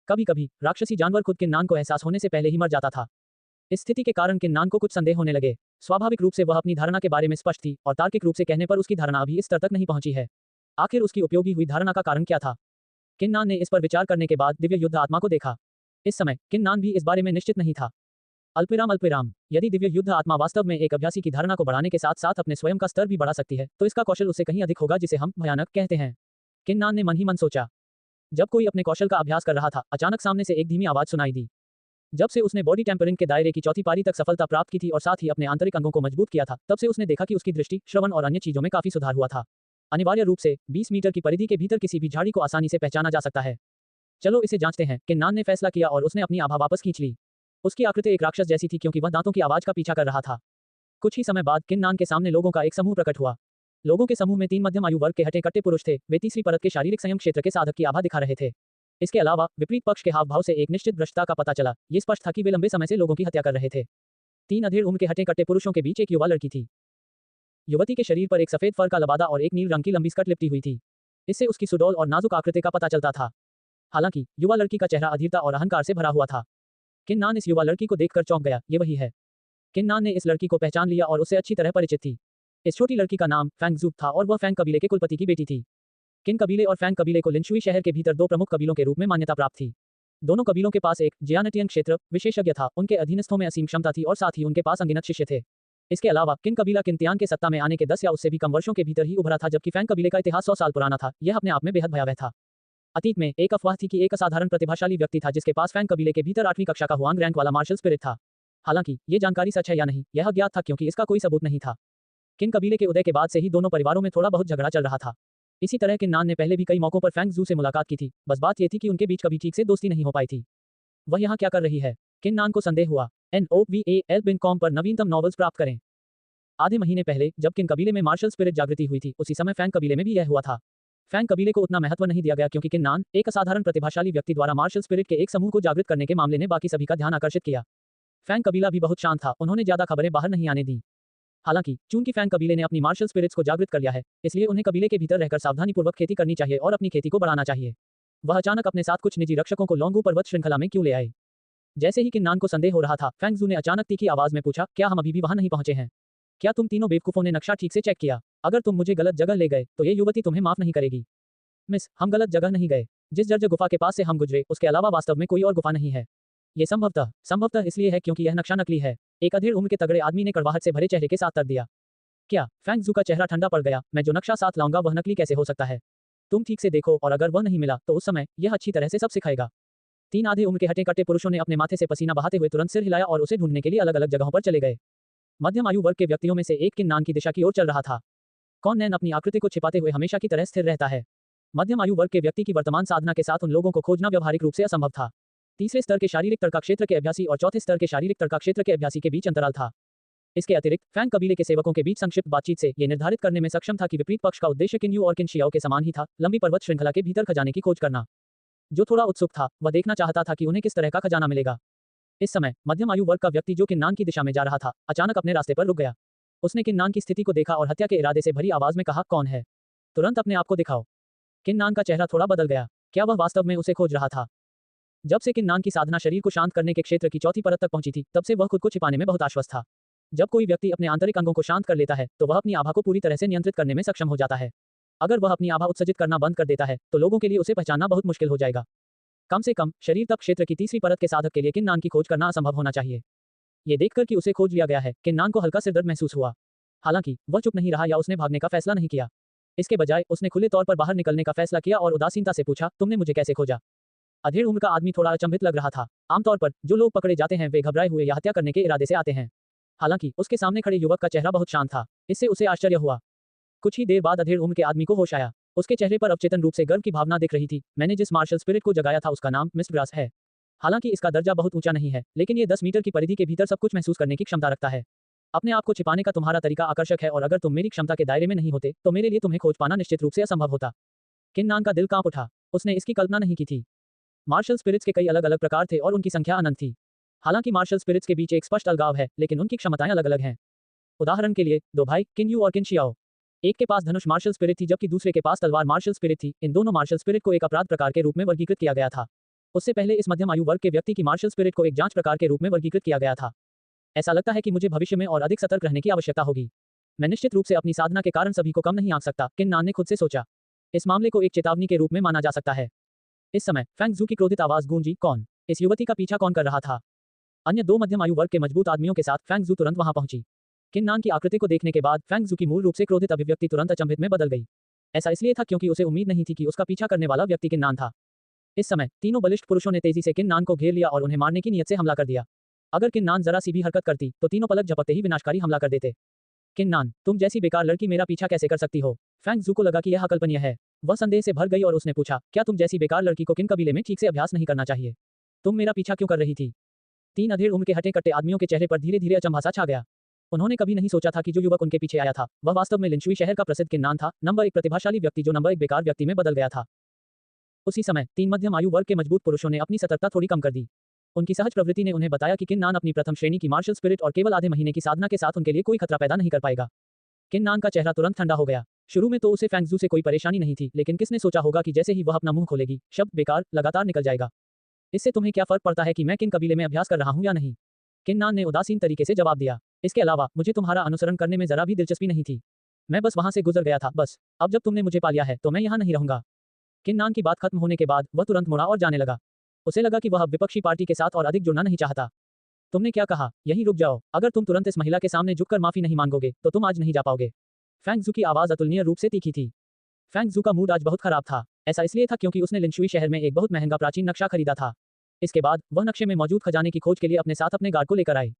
कभी कभी राक्षसी जानवर खुद किन्नान को एहसास होने से पहले ही मर जाता था। इस स्थिति के कारण किन्नान को कुछ संदेह होने लगे। स्वाभाविक रूप से वह अपनी धारणा के बारे में स्पष्ट थी और तार्किक रूप से कहने पर उसकी धारणा अभी इस स्तर तक नहीं पहुंची है। आखिर उसकी उपयोगी हुई धारणा का कारण क्या था? किन्नान ने इस पर विचार करने के बाद दिव्य युद्ध आत्मा को देखा। इस समय किन्नान भी इस बारे में निश्चित नहीं था। अल्पविराम, यदि दिव्य युद्ध आत्मा वास्तव में एक अभ्यासी की धारणा को बढ़ाने के साथ साथ अपने स्वयं का स्तर भी बढ़ा सकती है, तो इसका कौशल उससे कहीं अधिक होगा जिसे हम भयानक कहते हैं। किन्नान ने मन ही मन सोचा। जब कोई अपने कौशल का अभ्यास कर रहा था, अचानक सामने से एक धीमी आवाज सुनाई दी। जब से उसने बॉडी टेम्परिंग के दायरे की चौथी पारी तक सफलता प्राप्त की थी और साथ ही अपने आंतरिक अंगों को मजबूत किया था, तब से उसने देखा कि उसकी दृष्टि, श्रवण और अन्य चीजों में काफी सुधार हुआ था। अनिवार्य रूप से 20 मीटर की परिधि के भीतर किसी भी झाड़ी को आसानी से पहचाना जा सकता है। चलो इसे जांचते हैं, किन्नान ने फैसला किया और उसने अपनी आभा वापस खींच ली। उसकी आकृति एक राक्षस जैसी थी क्योंकि वह दांतों की आवाज का पीछा कर रहा था। कुछ ही समय बाद किन्नान के सामने लोगों का एक समूह प्रकट हुआ। लोगों के समूह में 3 मध्यम आयु वर्ग के हटे कट्टे पुरुष थे। वे तीसरी परत के शारीरिक संयम क्षेत्र के साधक की आभा दिखा रहे थे। इसके अलावा विपरीत पक्ष के हाव भाव से एक निश्चित भ्रष्टता का पता चला। ये स्पष्ट था कि वे लंबे समय से लोगों की हत्या कर रहे थे। 3 अधेड़ उम्र के हटे कट्टे पुरुषों के बीच एक युवा लड़की थी। युवती के शरीर पर एक सफेद फर का लबादा और एक नील रंग की लंबी स्कर्ट लिपटी हुई थी। इससे उसकी सुडौल और नाजुक आकृति का पता चलता था। हालांकि युवा लड़की का चेहरा अधीरता और अहंकार से भरा हुआ था। किन्नान इस युवा लड़की को देखकर चौंक गया। ये वही है। किन्नान ने इस लड़की को पहचान लिया और उससे अच्छी तरह परिचित थी। इस छोटी लड़की का नाम फैंग जूब था और वह फैंग कबीले के कुलपति की बेटी थी। किन कबीले और फैंग कबीले को लिनशुई शहर के भीतर 2 प्रमुख कबीलों के रूप में मान्यता प्राप्त थी। दोनों कबीलों के पास एक जियानटियन क्षेत्र विशेषज्ञ था। उनके अधीनस्थों में असीम क्षमता थी और साथ ही उनके पास अनगिनत शिष्य थे। इसके अलावा किन कबीला किन्तियान के सत्ता में आने के 10 या उससे भी कम वर्षों के भीतर ही उभरा था, जबकि फैंग कबीले का इतिहास 100 साल पुराना था। यह अपने आप में बेहद भयावह था। अतीत में एक अफवाह थी कि एक असाधारण प्रतिभाशाली व्यक्ति था जिसके पास फैंग कबीले के भीतर 8वीं कक्षा का हुआंग रैंक वाला मार्शल स्पिरिट था। हालांकि ये जानकारी सच है या नहीं, यह अज्ञात था क्योंकि इसका कोई सबूत नहीं था। किन कबीले के उदय के बाद से ही दोनों परिवारों में थोड़ा बहुत झगड़ा चल रहा था। इसी तरह किन्नान ने पहले भी कई मौकों पर फैंग जू से मुलाकात की थी। बस बात यह थी कि उनके बीच कभी ठीक से दोस्ती नहीं हो पाई थी। वह यहाँ क्या कर रही है? किन्नान को संदेह हुआ। NOVAL.com पर नवीनतम नॉवेल्स प्राप्त करें। आधे महीने पहले जब किन कबीले में मार्शल स्पिरिट जागृति हुई थी, उसी समय फैंग कबीले में भी यह हुआ था। फैंग कबीले को उतना महत्व नहीं दिया गया क्योंकि किन्नान, एक असाधारण प्रतिभाशाली व्यक्ति द्वारा मार्शल स्पिरिट के एक समूह को जागृत करने के मामले ने बाकी सभी का ध्यान आकर्षित किया। फैंग कबीला भी बहुत शांत था। उन्होंने ज्यादा खबरें बाहर नहीं आने दी। हालांकि चूंकि फैंग कबीले ने अपनी मार्शल स्पिरिट्स को जागृत कर लिया है, इसलिए उन्हें कबीले के भीतर रहकर सावधानीपूर्वक खेती करनी चाहिए और अपनी खेती को बढ़ाना चाहिए। वह अचानक अपने साथ कुछ निजी रक्षकों को लोंगू पर्वत श्रृंखला में क्यों ले आए? जैसे ही किन्नान को संदेह हो रहा था, फैंग जू ने अचानक तीखी आवाज में पूछा, क्या हम अभी भी वहां नहीं पहुंचे हैं? क्या तुम तीनों बेवकूफों ने नक्शा ठीक से चेक किया? अगर तुम मुझे गलत जगह ले गए तो ये युवती तुम्हें माफ नहीं करेगी। मिस, हम गलत जगह नहीं गए। जिस जर्जर गुफा के पास से हम गुजरे, उसके अलावा वास्तव में कोई और गुफा नहीं है। ये संभवतः इसलिए है क्योंकि यह नक्शा नकली है। एक अधेड़ उम्र के तगड़े आदमी ने कड़वाहट से भरे चेहरे के साथ तर्क दिया। क्या? फैंग जू का चेहरा ठंडा पड़ गया। मैं जो नक्शा साथ लाऊंगा वह नकली कैसे हो सकता है? तुम ठीक से देखो और अगर वह नहीं मिला तो उस समय यह अच्छी तरह से सब सिखाएगा। 3 आधे उम्र के हटे कट्टे पुरुषों ने अपने माथे से पसीना बहाते हुए तुरंत सिर हिलाया और उसे ढूंढने के लिए अलग अलग जगहों पर चले गए। मध्यम आयु वर्ग के व्यक्तियों में से एक किन्नान की दिशा की ओर चल रहा था। कौन नैन अपनी आकृति को छिपाते हुए हमेशा की तरह स्थिर रहता है? मध्यम आयु वर्ग के व्यक्ति की वर्तमान साधना के साथ उन लोगों को खोजना व्यवहारिक रूप से असंभव था। तीसरे स्तर के शारीरिक तर्का क्षेत्र के अभ्यासी और चौथे स्तर के शारीरिक तर्का क्षेत्र के अभ्यासी के बीच अंतराल था। इसके अतिरिक्त फैंग कबीले के सेवकों के बीच संक्षिप्त बातचीत से यह निर्धारित करने में सक्षम था कि विपरीत पक्ष का उद्देश्य किन्यू और किनशियाओं के समान ही था, लंबी पर्वत श्रृंखला के भीतर खजाने की खोज करना। जो थोड़ा उत्सुक था, वह देखना चाहता था कि उन्हें किस तरह का खजाना मिलेगा। इस समय मध्यम आयु वर्ग का व्यक्ति जो किन्नान की दिशा में जा रहा था, अचानक अपने रास्ते पर रुक गया। उसने किन्नान की स्थिति को देखा और हत्या के इरादे से भरी आवाज में कहा, कौन है? तुरंत अपने आप को दिखाओ। किन्नान का चेहरा थोड़ा बदल गया। क्या वह वास्तव में उसे खोज रहा था? जब से किन्नान की साधना शरीर को शांत करने के क्षेत्र की चौथी परत तक पहुंची थी, तब से वह खुद को छिपाने में बहुत आश्वस्त था। जब कोई व्यक्ति अपने आंतरिक अंगों को शांत कर लेता है, तो वह अपनी आभा को पूरी तरह से नियंत्रित करने में सक्षम हो जाता है। अगर वह अपनी आभा उत्सर्जित करना बंद कर देता है, तो लोगों के लिए उसे पहचानना बहुत मुश्किल हो जाएगा। कम से कम शरीर तक क्षेत्र की तीसरी परत के साधक के लिए किन्नान की खोज करना असंभव होना चाहिए। ये देखकर कि उसे खोज लिया गया है, किन्नान को हल्का सिरदर्द महसूस हुआ। हालांकि वह चुप नहीं रहा या उसने भागने का फैसला नहीं किया। इसके बजाय उसने खुले तौर पर बाहर निकलने का फैसला किया और उदासीनता से पूछा, तुमने मुझे कैसे खोजा? अधेड़ उम्र का आदमी थोड़ा अचंभित लग रहा था। आमतौर पर जो लोग पकड़े जाते हैं वे घबराए हुए या हत्या करने के इरादे से आते हैं। हालांकि उसके सामने खड़े युवक का चेहरा बहुत शांत था। इससे उसे आश्चर्य हुआ। कुछ ही देर बाद अधेड़ उम्र के आदमी को होश आया। उसके चेहरे पर अवचेतन रूप से गर्व की भावना दिख रही थी। मैंने जिस मार्शल स्पिरिट को जगाया था उसका नाम मिस्ट ग्रास है। हालांकि इसका दर्जा बहुत ऊंचा नहीं है, लेकिन ये 10 मीटर की परिधि के भीतर सब कुछ महसूस करने की क्षमता रखता है। अपने आप को छिपाने का तुम्हारा तरीका आकर्षक है और अगर तुम मेरी क्षमता के दायरे में नहीं होते, तो मेरे लिए तुम्हें खोज पाना निश्चित रूप से असंभव होता। किन्नान का दिल कांप उठा। उसने इसकी कल्पना नहीं की थी। मार्शल स्पिरिट्स के कई अलग अलग प्रकार थे और उनकी संख्या अनंत थी। हालांकि मार्शल स्पिरिट्स के बीच एक स्पष्ट अलगाव है, लेकिन उनकी क्षमताएं अलग अलग हैं। उदाहरण के लिए 2 भाई किन्यू और किनशियाओ। एक के पास धनुष मार्शल स्पिरिट थी जबकि दूसरे के पास तलवार मार्शल स्पिरिट थी। इन दोनों मार्शल स्पिरिट को एक अपराध प्रकार के रूप में वर्गीकृत किया गया था। उससे पहले इस मध्यम आयु वर्ग के व्यक्ति की मार्शल स्पिरिट को एक जांच प्रकार के रूप में वर्गीकृत किया गया था। ऐसा लगता है कि मुझे भविष्य में और अधिक सतर्क रहने की आवश्यकता होगी। मैं निश्चित रूप से अपनी साधना के कारण सभी को कम नहीं आंक सकता, किन नान ने खुद से सोचा। इस मामले को एक चेतावनी के रूप में माना जा सकता है। इस समय फैंग जू की क्रोधित आवाज गूंजी, कौन? इस युवती का पीछा कौन कर रहा था? अन्य दो मध्यम आयु वर्ग के मजबूत आदमियों के साथ फैंग जू तुरंत वहां पहुंची। किन नान की आकृति को देखने के बाद फैंग जू की मूल रूप से क्रोधित अभिव्यक्ति तुरंत अचंभित में बदल गई। ऐसा इसलिए था क्योंकि उसे उम्मीद नहीं थी कि उसका पीछा करने वाला व्यक्ति किन नान था। इस समय तीनों बलिष्ठ पुरुषों ने तेजी से किन नान को घेर लिया और उन्हें मारने की नीयत से हमला कर दिया। अगर किन नान जरा सी भी हरकत करती तो तीनों पलक झपकते ही विनाशकारी हमला कर देते। किन नान, तुम जैसी बेकार लड़की मेरा पीछा कैसे कर सकती हो? फैंग जू को लगा कि यह अकल्पनीय है। वह संदेह से भर गई और उसने पूछा, क्या तुम जैसी बेकार लड़की को किन कबीले में ठीक से अभ्यास नहीं करना चाहिए? तुम मेरा पीछा क्यों कर रही थी? तीन अधेड़ उम्र के हटे कट्टे आदमियों के चेहरे पर धीरे धीरे अचंभा सा छा गया। उन्होंने कभी नहीं सोचा था कि जो युवक उनके पीछे आया था वह वास्तव में लिंशुई शहर का प्रसिद्ध किन नान था, नंबर 1 प्रतिभाशाली व्यक्ति जो नंबर 1 बेकार व्यक्ति में बदल गया था। उसी समय तीन मध्यम आयु वर्ग के मजबूत पुरुषों ने अपनी सतर्कता थोड़ी कम कर दी। उनकी सहज प्रवृत्ति ने उन्हें बताया कि किन नान अपनी प्रथम श्रेणी की मार्शल स्पिरिट और केवल आधे महीने की साधना के साथ उनके लिए कोई खतरा पैदा नहीं कर पाएगा। किन नान का चेहरा तुरंत ठंडा हो गया। शुरू में तो उसे फैंग जू से कोई परेशानी नहीं थी, लेकिन किसने सोचा होगा कि जैसे ही वह अपना मुंह खोलेगी, शब्द बेकार लगातार निकल जाएगा। इससे तुम्हें क्या फर्क पड़ता है कि मैं किन कबीले में अभ्यास कर रहा हूं या नहीं? किन नान ने उदासीन तरीके से जवाब दिया। इसके अलावा मुझे तुम्हारा अनुसरण करने में जरा भी दिलचस्पी नहीं थी। मैं बस वहां से गुजर गया था, बस। अब जब तुमने मुझे पा लिया है तो मैं यहां नहीं रहूंगा। किन नान की बात खत्म होने के बाद वह तुरंत मुड़ा और जाने लगा। उसे लगा कि वह अब विपक्षी पार्टी के साथ और अधिक जुड़ना नहीं चाहता। तुमने क्या कहा? यहीं रुक जाओ। अगर तुम तुरंत इस महिला के सामने झुककर माफी नहीं मांगोगे तो तुम आज नहीं जा पाओगे। फैंग जू की आवाज अतुलनीय रूप से तीखी थी। फैंग जू का मूड आज बहुत खराब था। ऐसा इसलिए था क्योंकि उसने लिंशुई शहर में एक बहुत महंगा प्राचीन नक्शा खरीदा था। इसके बाद वह नक्शे में मौजूद खजाने की खोज के लिए अपने साथ अपने गार्ड को लेकर आई।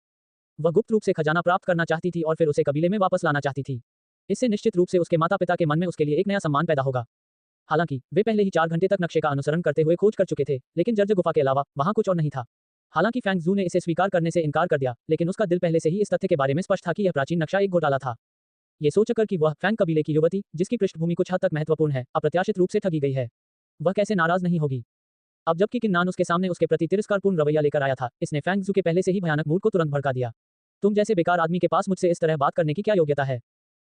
वह गुप्त रूप से खजाना प्राप्त करना चाहती थी और फिर उसे कबीले में वापस लाना चाहती थी। इससे निश्चित रूप से उसके माता पिता के मन में उसके लिए एक नया सम्मान पैदा होगा। हालांकि वे पहले ही 4 घंटे तक नक्शे का अनुसरण करते हुए खोज कर चुके थे, लेकिन जर्ज गुफा के अलावा वहां कुछ और नहीं था। हालांकि फैंग जू ने इसे स्वीकार करने से इनकार कर दिया, लेकिन उसका दिल पहले से ही इस तथ्य के बारे में स्पष्ट था कि यह प्राचीन नक्शा एक घोटाला था। ये सोचकर कि वह फैंग कबीले की युवती, जिसकी पृष्ठभूमि कुछ हद तक महत्वपूर्ण है, अप्रत्याशित रूप से ठगी गई है, वह कैसे नाराज नहीं होगी। अब जबकि किन नान उसके सामने उसके प्रति तिरस्कारपूर्ण रवैया लेकर आया था, इसने फैंग जू के पहले से ही भयानक मूड को तुरंत भड़का दिया। तुम जैसे बेकार आदमी के पास मुझसे इस तरह बात करने की क्या योग्यता है?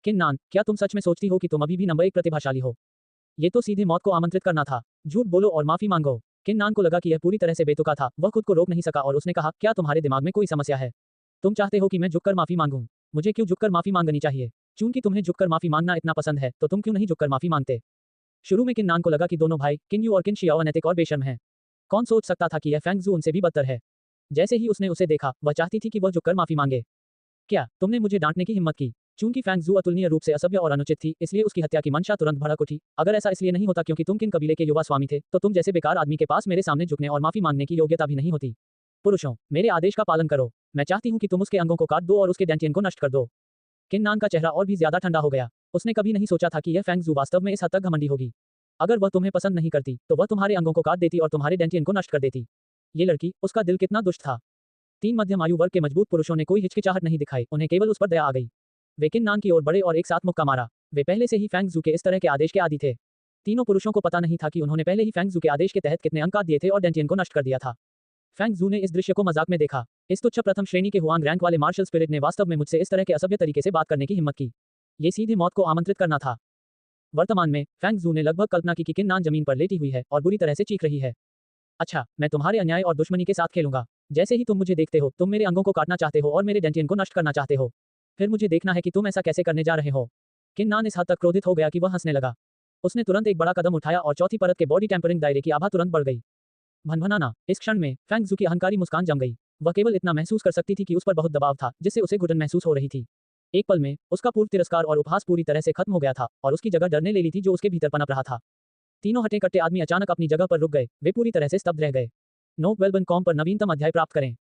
किन नान, क्या तुम सच में सोचती हो कि तुम अभी भी नंबर 1 प्रतिभाशाली हो? ये तो सीधे मौत को आमंत्रित करना था। झूठ बोलो और माफी मांगो। किन नान को लगा कि यह पूरी तरह से बेतुका था। वह खुद को रोक नहीं सका और उसने कहा, क्या तुम्हारे दिमाग में कोई समस्या है? तुम चाहते हो कि मैं झुककर माफी मांगूं? मुझे क्यों झुककर माफी मांगनी चाहिए? चूंकि तुम्हें झुककर माफी मांगना इतना पसंद है तो तुम क्यों नहीं झुककर माफी मांगते? शुरू में किन नान को लगा कि दोनों भाई किन यू और किन शियाओ अनैतिक और बेशर्म हैं। कौन सोच सकता था कि यह फैंग जू उनसे भी बदतर है। जैसे ही उसने उसे देखा, वह चाहती थी कि वह झुककर माफी मांगे। क्या तुमने मुझे डांटने की हिम्मत की? चूंकि फैंग जू अतुलनीय रूप से असभ्य और अनुचित थी, इसलिए उसकी हत्या की मंशा तुरंत भड़क उठी। अगर ऐसा इसलिए नहीं होता क्योंकि तुम किन कबीले के युवा स्वामी थे, तो तुम जैसे बेकार आदमी के पास मेरे सामने झुकने और माफी मांगने की योग्यता भी नहीं होती। पुरुषों, मेरे आदेश का पालन करो। मैं चाहती हूँ कि तुम उसके अंगों को काट दो और उसके डेंटियन को नष्ट कर दो। किन नान का चेहरा और भी ज्यादा ठंडा हो गया। उसने कभी नहीं सोचा था कि यह फैंग जू वास्तव में इस हद तक घमंडी होगी। अगर वह तुम्हें पसंद नहीं करती तो वह तुम्हारे अंगों को काट देती और तुम्हारे डेंटियन को नष्ट कर देती। ये लड़की, उसका दिल कितना दुष्ट था। तीन मध्यम आयु वर्ग के मजबूत पुरुषों ने कोई हिचकिचाहट नहीं दिखाई, उन्हें केवल उस पर दया आ गई। वे किन नान की ओर बढ़े और एक साथ मुक्का मारा। वे पहले से ही फैंग जू के इस तरह के आदेश के आदी थे। तीनों पुरुषों को पता नहीं था कि उन्होंने पहले ही फैंग जू के आदेश के तहत कितने अंक दिए थे और डेंटियन को नष्ट कर दिया था। फैंग जू ने इस दृश्य को मजाक में देखा। इस तुच्छ प्रथम श्रेणी के हुआंग रैंक वाले मार्शल स्पिरिट ने वास्तव में मुझसे इस तरह के असभ्य तरीके से बात करने की हिम्मत की। ये सीधे मौत को आमंत्रित करना था। वर्तमान में फैंग जू ने लगभग कल्पना की कि किन नान जमीन पर लेटी हुई है और बुरी तरह से चीख रही है। अच्छा, मैं तुम्हारे अन्याय और दुश्मनी के साथ खेलूंगा। जैसे ही तुम मुझे देखते हो, तुम मेरे अंगों को काटना चाहते हो और मेरे डेंटियन को नष्ट करना चाहते हो। फिर मुझे देखना है कि तुम ऐसा कैसे करने जा रहे हो। किन नान इस हद तक क्रोधित हो गया कि वह हंसने लगा। उसने तुरंत एक बड़ा कदम उठाया और चौथी परत के बॉडी टेम्परिंग दायरे की आभा तुरंत बढ़ गई। भनभनाना। इस क्षण में फैंग जू की अहंकारी मुस्कान जम गई। वह केवल इतना महसूस कर सकती थी कि उस पर बहुत दबाव था, जिससे उसे घुटन महसूस हो रही थी। एक पल में उसका पूर्व तिरस्कार और उपहास पूरी तरह से खत्म हो गया था और उसकी जगह डरने ले ली थी जो उसके भीतर पनप रहा था। तीनों हटे कट्टे आदमी अचानक अपनी जगह पर रुक गए। वे पूरी तरह से स्तब्ध रह गए। NoteWelben.com पर नवीनतम अध्याय प्राप्त करें।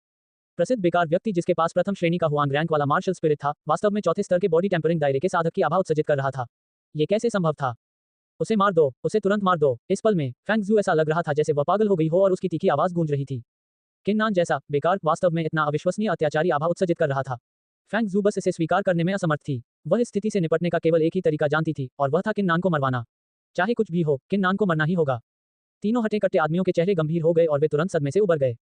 प्रसिद्ध बेकार व्यक्ति जिसके पास प्रथम श्रेणी का हुआंग रैंक वाला मार्शल स्पिरिट था, वास्तव में चौथे स्तर के बॉडी टेम्परिंग दायरे के साधक की आभा उत्सर्जित कर रहा था। ये कैसे संभव था? उसे मार दो, उसे तुरंत मार दो। इस पल में फैंग जू ऐसा लग रहा था जैसे वह पागल हो गई हो और उसकी तीखी आवाज गूंज रही थी। किन नान जैसा बेकार वास्तव में इतना अविश्वसनीय अत्याचारी आभा उत्सर्जित कर रहा था। फैंग जू बस इसे स्वीकार करने में असमर्थ थी। वह इस स्थिति से निपटने का केवल एक ही तरीका जानती थी और वह था किन नान को मरवाना। चाहे कुछ भी हो, किन नान को मरना ही होगा। तीनों हटे कट्टे आदमियों के चेहरे गंभीर हो गए और वे तुरंत सदमे से उबर गए।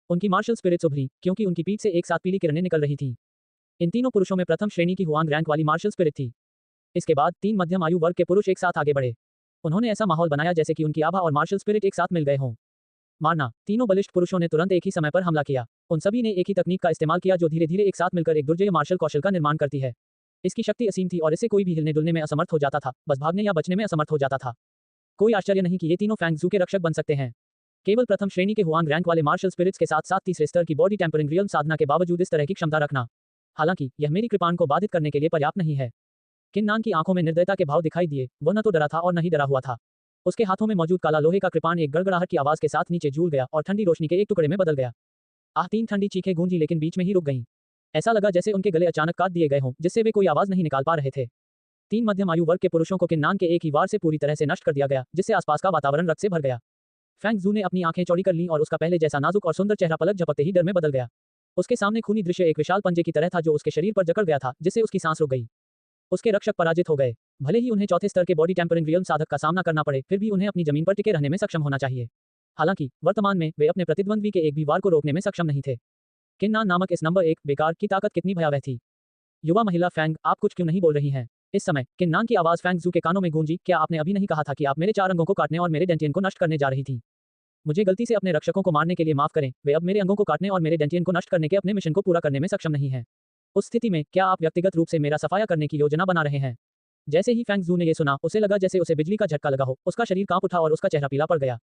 उनकी मार्शल स्पिरिट्स उभरी क्योंकि उनकी पीठ से एक साथ पीली किरणें निकल रही थीं। इन तीनों पुरुषों में प्रथम श्रेणी की हुआंग रैंक वाली मार्शल स्पिरिट थी। इसके बाद तीन मध्यम आयु वर्ग के पुरुष एक साथ आगे बढ़े। उन्होंने ऐसा माहौल बनाया जैसे कि उनकी आभा और मार्शल स्पिरिट एक साथ मिल गए हों। मारना। तीनों बलिष्ठ पुरुषों ने तुरंत एक ही समय पर हमला किया। उन सभी ने एक ही तकनीक का इस्तेमाल किया जो धीरे धीरे एक साथ मिलकर एक दुर्जेय मार्शल कौशल का निर्माण करती है। इसकी शक्ति असीम थी और इससे कोई भी हिलने डुलने में असमर्थ हो जाता था, बस भागने या बचने में असमर्थ हो जाता था। कोई आश्चर्य नहीं कि ये तीनों फैंग जू के रक्षक बन सकते हैं। केवल प्रथम श्रेणी के हुआंग रैंक वाले मार्शल स्पिरिट्स के साथ साथ तीसरे स्तर की बॉडी टेम्परिंग रियल्म साधना के बावजूद इस तरह की क्षमता रखना, हालांकि यह मेरी कृपाण को बाधित करने के लिए पर्याप्त नहीं है। किन्नान की आंखों में निर्दयता के भाव दिखाई दिए। वह न तो डरा था और न ही डरा हुआ था। उसके हाथों में मौजूद काला लोहे का कृपाण एक गड़गड़ाहट की आवाज के साथ नीचे झूल गया और ठंडी रोशनी के एक टुकड़े में बदल गया। आह, तीन ठंडी चीखें गूंजी लेकिन बीच में ही रुक गईं। ऐसा लगा जैसे उनके गले अचानक काट दिए गए हों, जिससे वे कोई आवाज नहीं निकाल पा रहे थे। तीन मध्यम आयु वर्ग के पुरुषों को किन्नान के एक ही वार से पूरी तरह से नष्ट कर दिया गया, जिससे आसपास का वातावरण रक्त से भर गया। फैंग जू ने अपनी आंखें चौड़ी कर लीं और उसका पहले जैसा नाजुक और सुंदर चेहरा पलक झपकते ही डर में बदल गया। उसके सामने खूनी दृश्य एक विशाल पंजे की तरह था जो उसके शरीर पर जकड़ गया था, जिससे उसकी सांस रुक गई। उसके रक्षक पराजित हो गए। भले ही उन्हें चौथे स्तर के बॉडी टेम्परिंग रियल्म साधक का सामना करना पड़े, फिर भी उन्हें अपनी जमीन पर टिके रहने में सक्षम होना चाहिए। हालांकि वर्तमान में वे अपने प्रतिद्वंद्वी के एक भी वार को रोकने में सक्षम नहीं थे। किन्नान नामक इस नंबर 1 बेकार की ताकत कितनी भयावह थी। युवा महिला फैंग, आप कुछ क्यों नहीं बोल रही हैं? इस समय किन्नान की आवाज फैंग जू के कानों में गूंजी। क्या आपने अभी नहीं कहा था कि आप मेरे 4 अंगों को काटने और मेरे डेंटियन को नष्ट करने जा रही थी? मुझे गलती से अपने रक्षकों को मारने के लिए माफ करें। वे अब मेरे अंगों को काटने और मेरे डेंटियन को नष्ट करने के अपने मिशन को पूरा करने में सक्षम नहीं हैं। उस स्थिति में क्या आप व्यक्तिगत रूप से मेरा सफाया करने की योजना बना रहे हैं? जैसे ही फैंग जू ने ये सुना, उसे लगा जैसे उसे बिजली का झटका लगा हो। उसका शरीर कांप उठा और उसका चेहरा पीला पड़ गया।